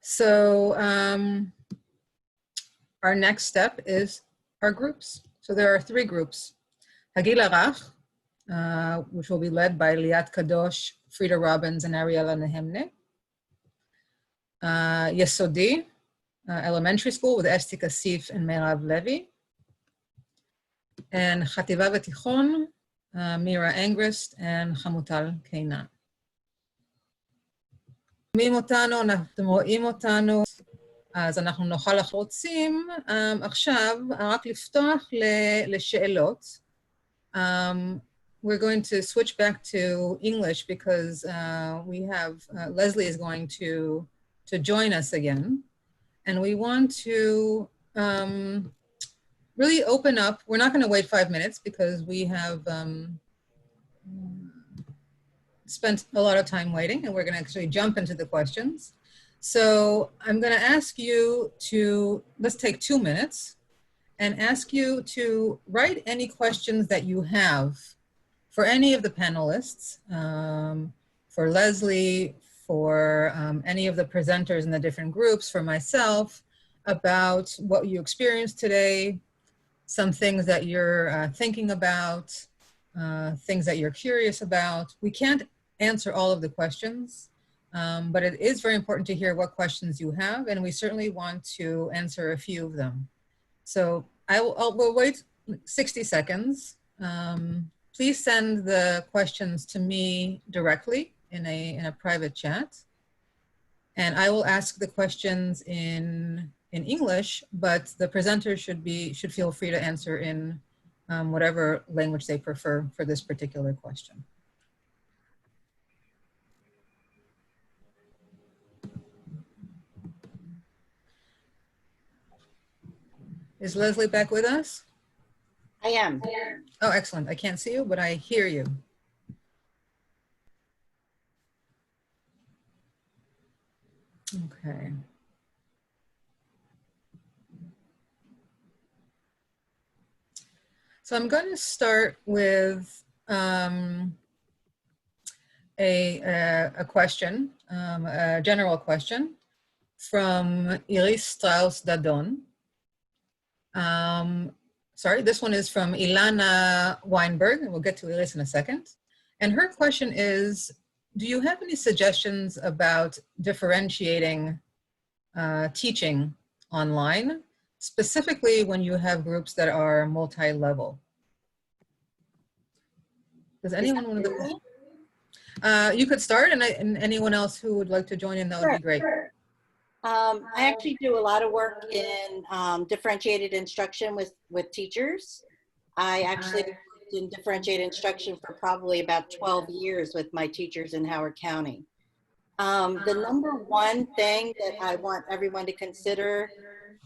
So our next step is our groups. So there are 3 groups. Hagil Arach, which will be led by Liat Kadosh, Frida Robbins, and Ariella Nehemne. Yesodi, elementary school with Esti Kasif and Merav Levi. And Chativa V'Tichon, Mira Angrist and Hamutal Keinan. אתם רואים אותנו, אז אנחנו נוכל לחוצים עכשיו רק לפתוח לשאלות. We're going to switch back to English because we have, Leslie is going to join us again. And we want to really open up. We're not going to wait 5 minutes because we have spent a lot of time waiting, and we're going to actually jump into the questions. So I'm going to ask you to, let's take 2 minutes and ask you to write any questions that you have for any of the panelists, for Leslie, for any of the presenters in the different groups, for myself, about what you experienced today, some things that you're thinking about, things that you're curious about. We can't answer all of the questions, but it is very important to hear what questions you have, and we certainly want to answer a few of them. So we'll wait 60 seconds. Please send the questions to me directly in a private chat, and I will ask the questions in English, but the presenters should feel free to answer in whatever language they prefer for this particular question. Is Leslie back with us? I am. Oh, excellent. I can't see you, but I hear you. Okay. So I'm going to start with a question, a general question from Iris Strauss-Dadon. Sorry, this one is from Ilana Weinberg, and we'll get to Iris in a second. And her question is, do you have any suggestions about differentiating teaching online, specifically when you have groups that are multi-level? Does anyone want to go? You could start, and anyone else who would like to join in, that would be great. I actually do a lot of work in differentiated instruction with teachers. I actually worked in differentiated instruction for probably about 12 years with my teachers in Howard County. The number one thing that I want everyone to consider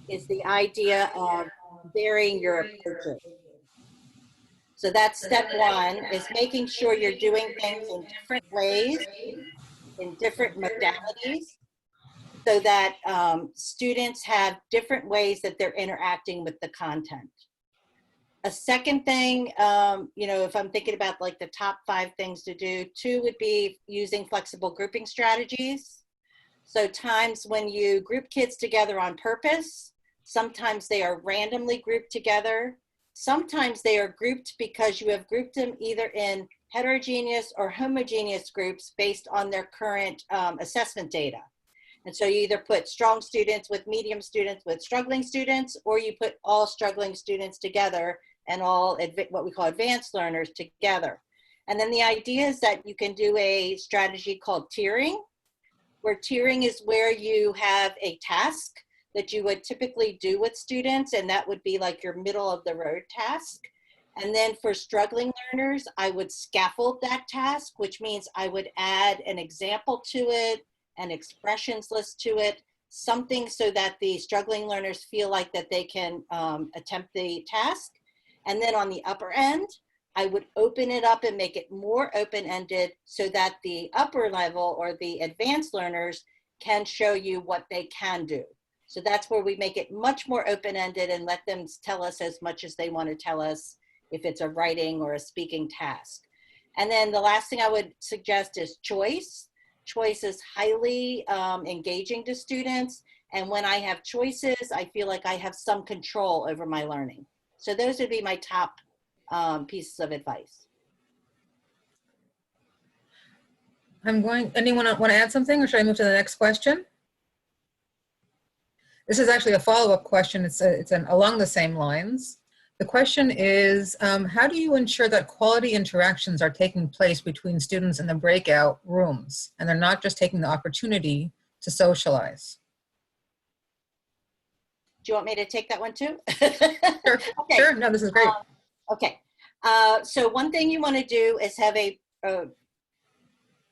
is the idea of varying your approaches. So that's step one, is making sure you're doing things in different ways, in different modalities, so that students have different ways that they're interacting with the content. A second thing, you know, if I'm thinking about like the top 5 things to do, 2 would be using flexible grouping strategies. So times when you group kids together on purpose, sometimes they are randomly grouped together. Sometimes they are grouped because you have grouped them either in heterogeneous or homogeneous groups based on their current assessment data. And so you either put strong students with medium students with struggling students, or you put all struggling students together and all what we call advanced learners together. And then the idea is that you can do a strategy called tiering, where tiering is where you have a task that you would typically do with students, and that would be like your middle of the road task. And then for struggling learners, I would scaffold that task, which means I would add an example to it, an expressions list to it, something so that the struggling learners feel like that they can attempt the task. And then on the upper end, I would open it up and make it more open-ended so that the upper level or the advanced learners can show you what they can do. So that's where we make it much more open-ended and let them tell us as much as they want to tell us if it's a writing or a speaking task. And then the last thing I would suggest is choice. Choice is highly engaging to students. And when I have choices, I feel like I have some control over my learning. So those would be my top pieces of advice. Anyone want to add something, or should I move to the next question? This is actually a follow-up question. It's along the same lines. The question is, how do you ensure that quality interactions are taking place between students in the breakout rooms, and they're not just taking the opportunity to socialize? Do you want me to take that one too? Sure, okay. Sure, no, this is great. Okay, so one thing you want to do is have a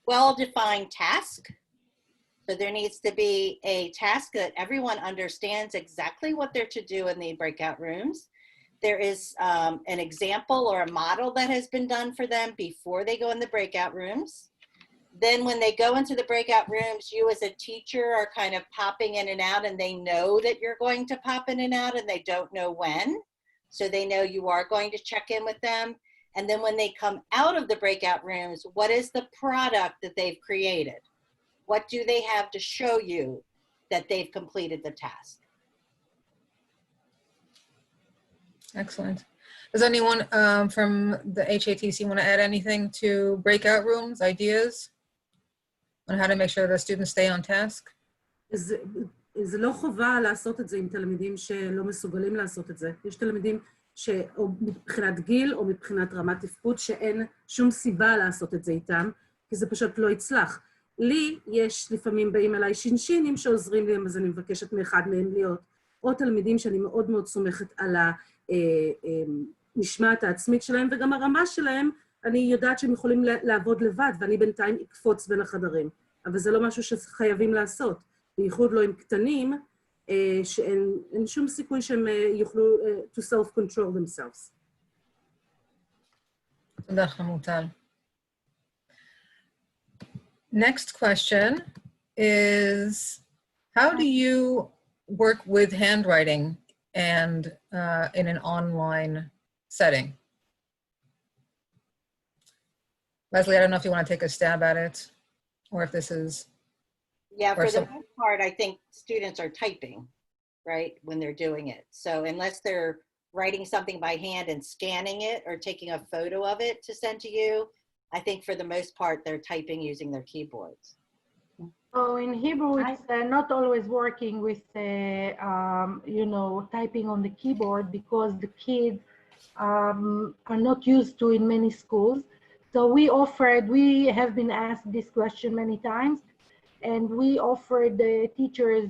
well-defined task. So there needs to be a task that everyone understands exactly what they're to do in the breakout rooms. There is an example or a model that has been done for them before they go in the breakout rooms. Then when they go into the breakout rooms, you as a teacher are kind of popping in and out, and they know that you're going to pop in and out, and they don't know when. So they know you are going to check in with them. And then when they come out of the breakout rooms, what is the product that they've created? What do they have to show you that they've completed the task? Excellent. Does anyone from the HATC want to add anything to breakout rooms, ideas on how to make sure that students stay on task? זה לא חובה לעשות את זה עם תלמידים שלא מסוגלים לעשות את זה. יש תלמידים שאו מבחינת גיל או מבחינת רמת תפקוד שאין שום סיבה לעשות את זה איתם, כי זה פשוט לא יצלח. לי יש לפעמים באים אליי שינשינים שעוזרים לי, אז אני מבקשת מאחד מהם להיות, או תלמידים שאני מאוד מאוד סומכת על המשמעת העצמית שלהם, וגם הרמה שלהם, אני יודעת שהם יכולים לעבוד לבד, ואני בינתיים אקפוץ בין החדרים. אבל זה לא משהו שחייבים לעשות. בייחוד לא עם קטנים, שאין שום סיכוי שהם יוכלו to self-control themselves. תודה, חמוטל. Next question is, how do you work with handwriting and in an online setting? Leslie, I don't know if you want to take a stab at it, or if this is... Yeah, for the most part, I think students are typing, right, when they're doing it. So unless they're writing something by hand and scanning it or taking a photo of it to send to you, I think for the most part, they're typing using their keyboards. So in Hebrew, it's not always working with, you know, typing on the keyboard, because the kids are not used to in many schools. So we have been asked this question many times, and we offered the teachers,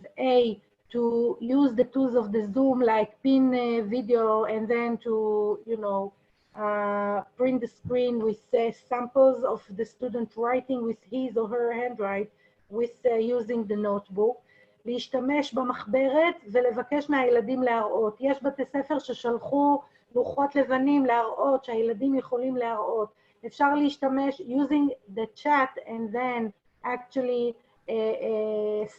to use the tools of the Zoom, like pin video, and then to, you know, print the screen with samples of the student writing with his or her handwriting with using the notebook. להשתמש במחברת ולבקש מהילדים להראות. יש בתי ספר ששלחו לוחות לבנים להראות, שהילדים יכולים להראות. אפשר להשתמש using the chat and then actually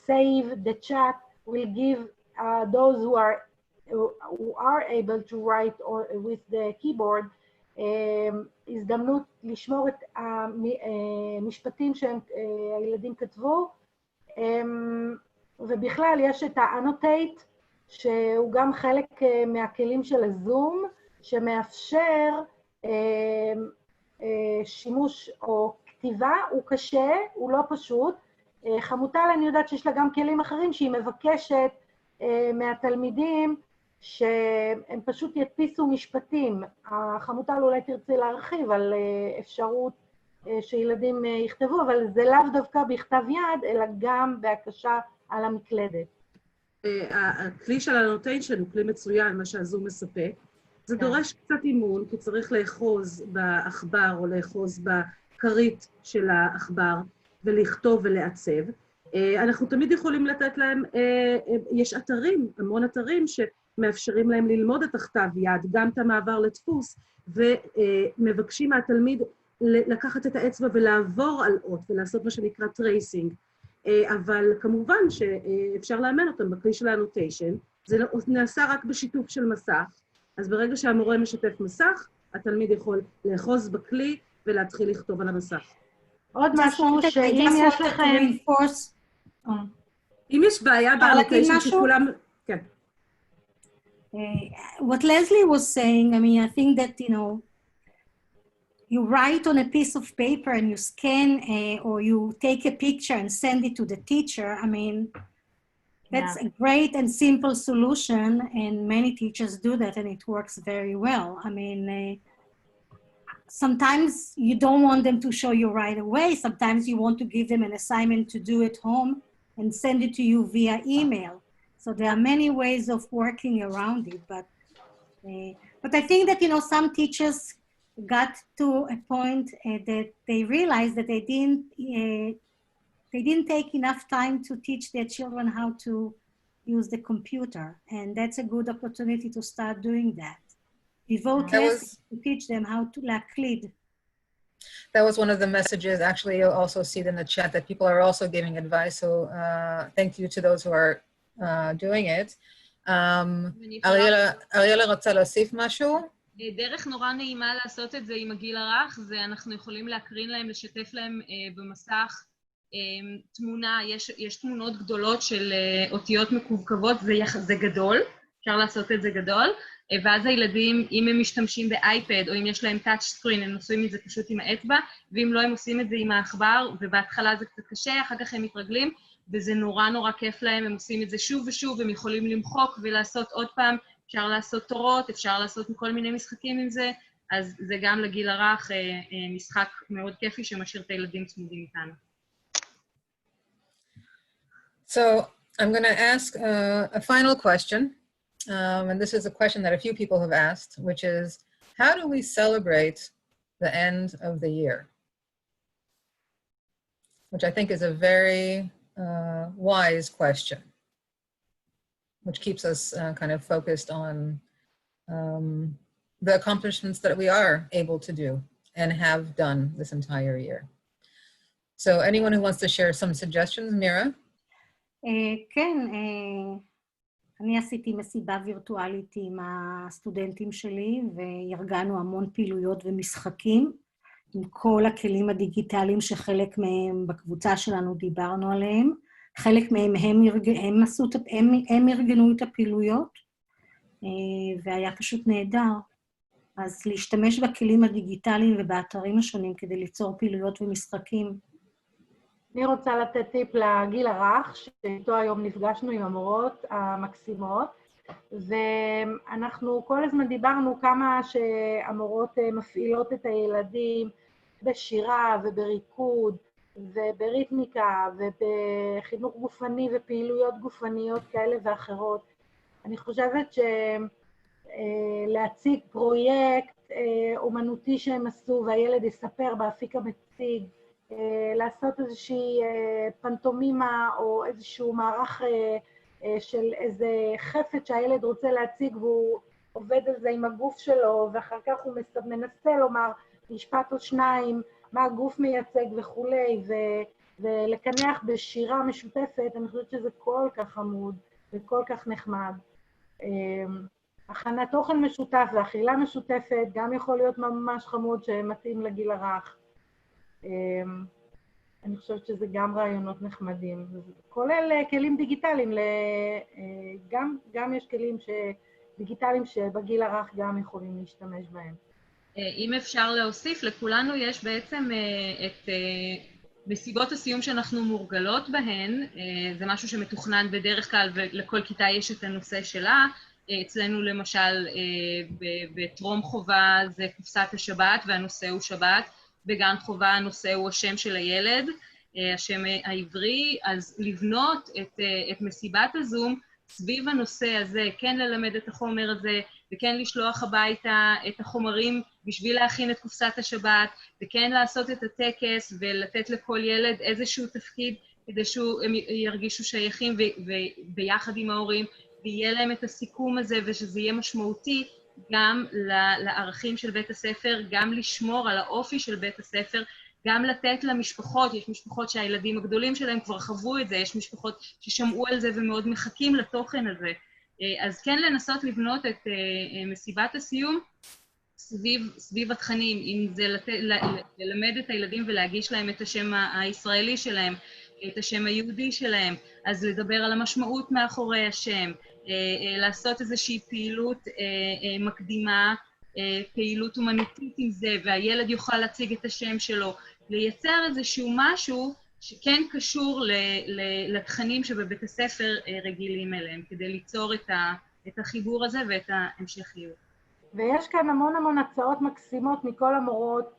save the chat will give those who are able to write with the keyboard הזדמנות לשמור את המשפטים שהילדים כתבו, ובכלל יש את ה-annotate, שהוא גם חלק מהכלים של הזום, שמאפשר שימוש או כתיבה, הוא קשה, הוא לא פשוט. חמוטל, אני יודעת שיש לה גם כלים אחרים שהיא מבקשת מהתלמידים, שהם פשוט ידפיסו משפטים. חמוטל אולי תרצה להרחיב על אפשרות שילדים יכתבו, אבל זה לאו דווקא בכתב יד, אלא גם בהקשה על המקלדת. הכלי של הנוטיישן הוא כלי מצוין, מה שהזום מספק. זה דורש קצת אימון, כי צריך לאחוז בעכבר או לאחוז בכרית של העכבר, ולכתוב ולעצב. אנחנו תמיד יכולים לתת להם, יש אתרים, המון אתרים שמאפשרים להם ללמוד את הכתב יד, גם את המעבר לדפוס, ומבקשים מהתלמיד לקחת את האצבע ולעבור על אות, ולעשות מה שנקרא טרייסינג. אבל כמובן שאפשר לאמן אותם בכלי של הנוטיישן, זה נעשה רק בשיתוף של מסך, אז ברגע שהמורה משתף מסך, התלמיד יכול לאחוז בכלי ולהתחיל לכתוב על המסך. עוד משהו שאם יש לכם... אם יש בעיה באנוטיישן שכולם... כן. What Leslie was saying, I mean, I think that, you know, you write on a piece of paper and you scan or you take a picture and send it to the teacher. I mean, that's a great and simple solution, and many teachers do that, and it works very well. I mean, sometimes you don't want them to show you right away. Sometimes you want to give them an assignment to do at home and send it to you via email. So there are many ways of working around it, but I think that, you know, some teachers got to a point that they realized that they didn't take enough time to teach their children how to use the computer, and that's a good opportunity to start doing that. Devote lessons to teach them how to להקליד. That was one of the messages. Actually, you'll also see it in the chat that people are also giving advice. So thank you to those who are doing it. אריאלה רוצה להוסיף משהו? דרך נורא נעימה לעשות את זה עם הגיל הרך, זה אנחנו יכולים להקרין להם, לשתף להם במסך תמונה, יש תמונות גדולות של אותיות מקווקוות, זה גדול, אפשר לעשות את זה גדול, ואז הילדים, אם הם משתמשים באייפד, או אם יש להם טאצ' סקרין, הם עושים את זה פשוט עם האצבע, ואם לא, הם עושים את זה עם העכבר, ובהתחלה זה קצת קשה, אחר כך הם מתרגלים, וזה נורא כיף להם, הם עושים את זה שוב ושוב, הם יכולים למחוק ולעשות עוד פעם, אפשר לעשות תורות, אפשר לעשות כל מיני משחקים עם זה, אז זה גם לגיל הרך משחק מאוד כיפי שמשאיר את הילדים צמודים איתנו. So I'm going to ask a final question, and this is a question that a few people have asked, which is, how do we celebrate the end of the year? Which I think is a very wise question, which keeps us kind of focused on the accomplishments that we are able to do and have done this entire year. So anyone who wants to share some suggestions, Mira? כן, אני עשיתי מסיבה וירטואלית עם הסטודנטים שלי, וארגנו המון פעילויות ומשחקים, עם כל הכלים הדיגיטליים שחלק מהם בקבוצה שלנו דיברנו עליהם. חלק מהם הם ארגנו את הפעילויות, והיה פשוט נהדר. אז להשתמש בכלים הדיגיטליים ובאתרים השונים כדי ליצור פעילויות ומשחקים. אני רוצה לתת טיפ לגיל הרך, שאיתו היום נפגשנו עם המורות המקסימות, ואנחנו כל הזמן דיברנו כמה שהמורות מפעילות את הילדים בשירה ובריקוד, ובריתמיקה, ובחינוך גופני ופעילויות גופניות כאלה ואחרות. אני חושבת שלהציג פרויקט אומנותי שהם עשו והילד יספר באפיק המציג, לעשות איזושהי פנטומימה או איזשהו מערך של איזה חפץ שהילד רוצה להציג והוא עובד על זה עם הגוף שלו, ואחר כך הוא מנסה לומר משפט או שניים, מה הגוף מייצג וכולי, ולקנח בשירה משותפת. אני חושבת שזה כל כך חמוד וכל כך נחמד. הכנת אוכל משותף ואכילה משותפת גם יכול להיות ממש חמוד שמתאים לגיל הרך. אני חושבת שזה גם רעיונות נחמדים, כולל כלים דיגיטליים, גם יש כלים דיגיטליים שבגיל הרך גם יכולים להשתמש בהם. אם אפשר להוסיף, לכולנו יש בעצם את מסיבות הסיום שאנחנו מורגלות בהן, זה משהו שמתוכנן בדרך כלל ולכל כיתה יש את הנושא שלה. אצלנו למשל בטרום חובה זה קופסת השבת והנושא הוא שבת, בגן חובה הנושא הוא השם של הילד, השם העברי, אז לבנות את מסיבת הזום סביב הנושא הזה, כן ללמד את החומר הזה, וכן לשלוח הביתה את החומרים בשביל להכין את קופסת השבת, וכן לעשות את הטקס ולתת לכל ילד איזשהו תפקיד כדי שהם ירגישו שייכים וביחד עם ההורים, ויהיה להם את הסיכום הזה ושזה יהיה משמעותי גם לערכים של בית הספר, גם לשמור על האופי של בית הספר, גם לתת למשפחות, יש משפחות שהילדים הגדולים שלהם כבר חוו את זה, יש משפחות ששמעו על זה ומאוד מחכים לתוכן הזה. אז כן לנסות לבנות את מסיבת הסיום סביב התכנים, אם זה ללמד את הילדים ולהגיש להם את השם הישראלי שלהם, את השם היהודי שלהם, אז לדבר על המשמעות מאחורי השם, לעשות איזושהי פעילות מקדימה, פעילות אומנותית עם זה, והילד יוכל להציג את השם שלו, לייצר איזשהו משהו שכן קשור לתכנים שבבית הספר רגילים אליהם, כדי ליצור את החיבור הזה ואת ההמשכיות. ויש כאן המון הצעות מקסימות מכל המורות,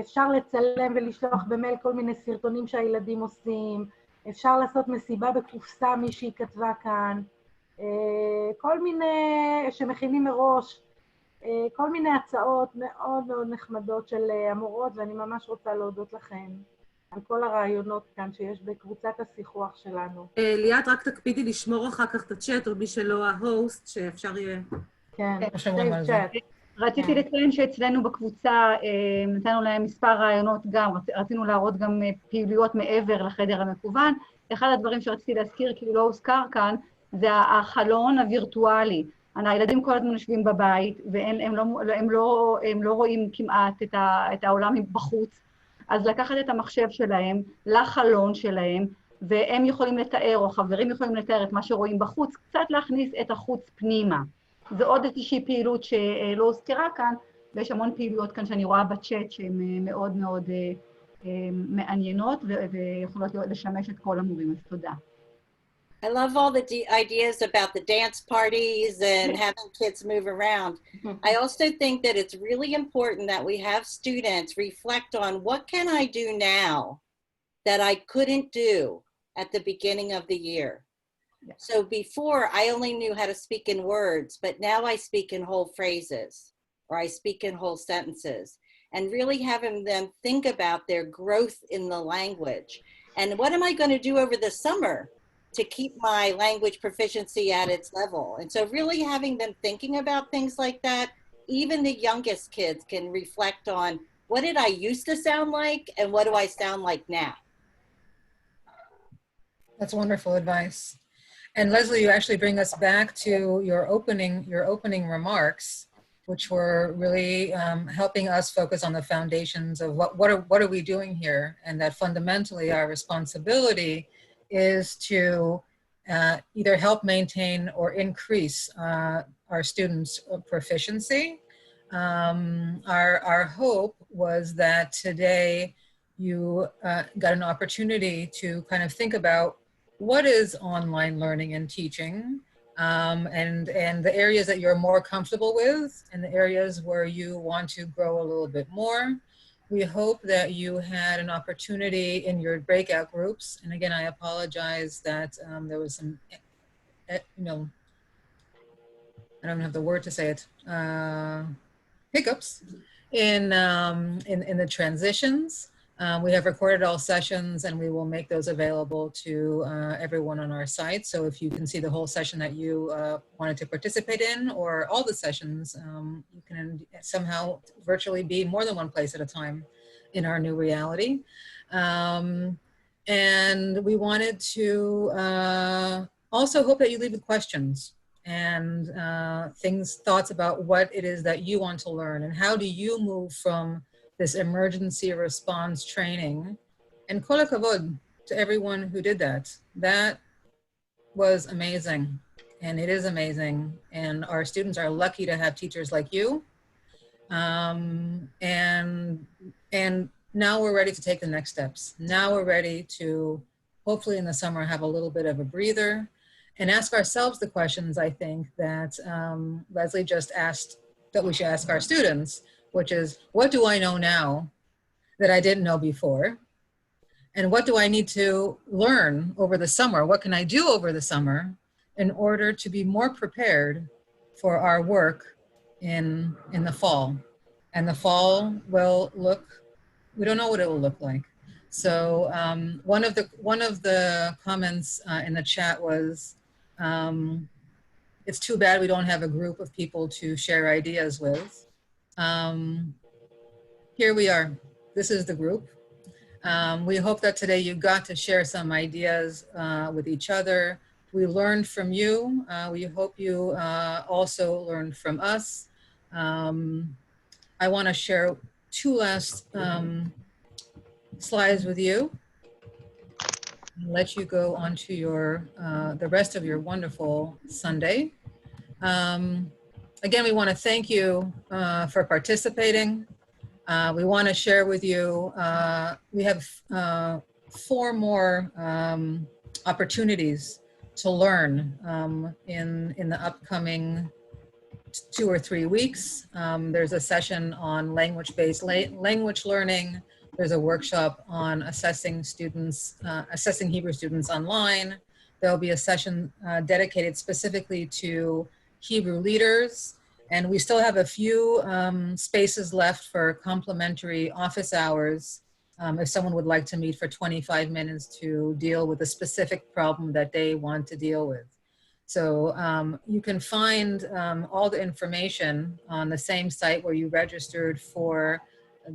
אפשר לצלם ולשלוח במייל כל מיני סרטונים שהילדים עושים, אפשר לעשות מסיבה בקופסה, מישהי כתבה כאן, כל מיני שמכינים מראש, כל מיני הצעות מאוד מאוד נחמדות של המורות, ואני ממש רוצה להודות לכם על כל הרעיונות כאן שיש בקבוצת השיחוח שלנו. ליאת, רק תקפידי לשמור אחר כך את הצ'אט, או מי שלא ההוסט, שאפשר יהיה... כן, צ'אט. רציתי לציין שאצלנו בקבוצה נתנו להם מספר רעיונות גם, רצינו להראות גם פעילויות מעבר לחדר המקוון. אחד הדברים שרציתי להזכיר, כי לא הוזכר כאן, זה החלון הווירטואלי. הילדים כל הזמן יושבים בבית, והם לא רואים כמעט את העולם בחוץ. אז לקחת את המחשב שלהם לחלון שלהם, והם יכולים לתאר, או חברים יכולים לתאר את מה שרואים בחוץ, קצת להכניס את החוץ פנימה. זו עוד איזושהי פעילות שלא הוזכרה כאן, ויש המון פעילויות כאן שאני רואה בצ'אט שהן מאוד מאוד מעניינות, ויכולות לשמש את כל המורים, אז תודה. I love all the ideas about the dance parties and having kids move around. I also think that it's really important that we have students reflect on what can I do now that I couldn't do at the beginning of the year. So before I only knew how to speak in words, but now I speak in whole phrases or I speak in whole sentences, and really having them think about their growth in the language. And what am I going to do over the summer to keep my language proficiency at its level? And so really having them thinking about things like that, even the youngest kids can reflect on what did I used to sound like and what do I sound like now? That's wonderful advice. And Leslie, you actually bring us back to your opening remarks, which were really helping us focus on the foundations of what are we doing here, and that fundamentally our responsibility is to either help maintain or increase our students' proficiency. Our hope was that today you got an opportunity to kind of think about what is online learning and teaching, and the areas that you're more comfortable with, and the areas where you want to grow a little bit more. We hope that you had an opportunity in your breakout groups, and again, I apologize that there was some, I don't have the word to say it, hiccups in the transitions. We have recorded all sessions and we will make those available to everyone on our site. So if you can see the whole session that you wanted to participate in or all the sessions, you can somehow virtually be more than one place at a time in our new reality. And we wanted to also hope that you leave with questions and thoughts about what it is that you want to learn and how do you move from this emergency response training. And kol hakavod to everyone who did that. That was amazing, and it is amazing. And our students are lucky to have teachers like you. And now we're ready to take the next steps. Now we're ready to, hopefully in the summer, have a little bit of a breather and ask ourselves the questions, I think, that Leslie just asked that we should ask our students, which is, what do I know now that I didn't know before? And what do I need to learn over the summer? What can I do over the summer in order to be more prepared for our work in the fall? And the fall will look, we don't know what it will look like. So one of the comments in the chat was, it's too bad we don't have a group of people to share ideas with. Here we are. This is the group. We hope that today you got to share some ideas with each other. We learned from you. We hope you also learned from us. I want to share two last slides with you and let you go on to your the rest of your wonderful Sunday. Again, we want to thank you for participating. We want to share with you, we have 4 more opportunities to learn in the upcoming 2 or 3 weeks. There's a session on language-based language learning. There's a workshop on assessing students, assessing Hebrew students online. There'll be a session dedicated specifically to Hebrew leaders. And we still have a few spaces left for complimentary office hours if someone would like to meet for 25 minutes to deal with a specific problem that they want to deal with. So you can find all the information on the same site where you registered for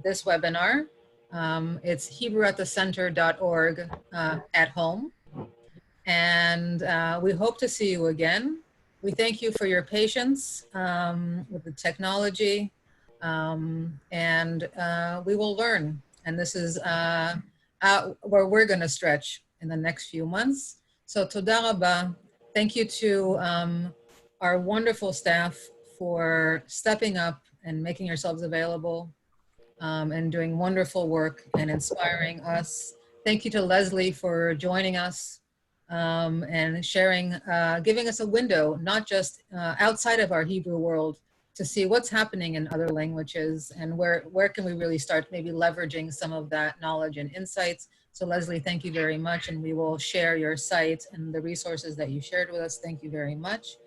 this webinar. It's HebrewAtTheCenter.org at home. And we hope to see you again. We thank you for your patience with the technology, and we will learn. And this is where we're going to stretch in the next few months. So toda rabba. Thank you to our wonderful staff for stepping up and making yourselves available and doing wonderful work and inspiring us. Thank you to Leslie for joining us and sharing, giving us a window, not just outside of our Hebrew world, to see what's happening in other languages and where can we really start maybe leveraging some of that knowledge and insights. So Leslie, thank you very much, and we will share your site and the resources that you shared with us. Thank you very much.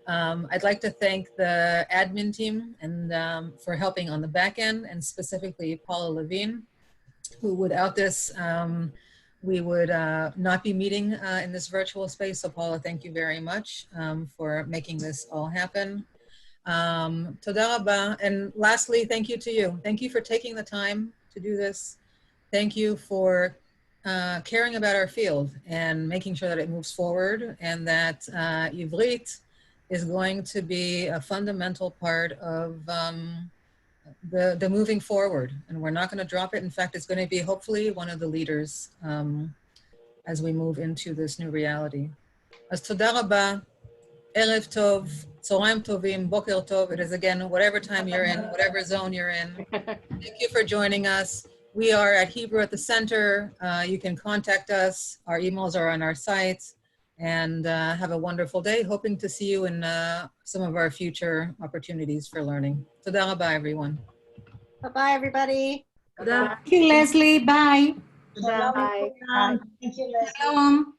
I'd like to thank the admin team and for helping on the back end, and specifically Paula Levine, who without this, we would not be meeting in this virtual space. So Paula, thank you very much for making this all happen. Toda rabba. And lastly, thank you to you. Thank you for taking the time to do this. Thank you for caring about our field and making sure that it moves forward, and that Ivrit is going to be a fundamental part of the moving forward. And we're not going to drop it. In fact, it's going to be hopefully one of the leaders as we move into this new reality. As toda rabba, erev tov, tzoraim tovim, boker tov. It is again, whatever time you're in, whatever zone you're in. Thank you for joining us. We are at Hebrew at the Center. You can contact us. Our emails are on our site. And have a wonderful day. Hoping to see you in some of our future opportunities for learning. Toda rabba, everyone. Bye-bye, everybody. תודה. Thank you, Leslie. Bye. Bye. Thank you, Leslie. Shalom.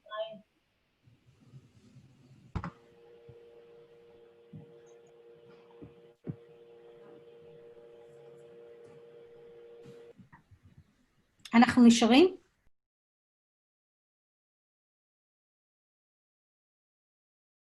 אנחנו נשארים?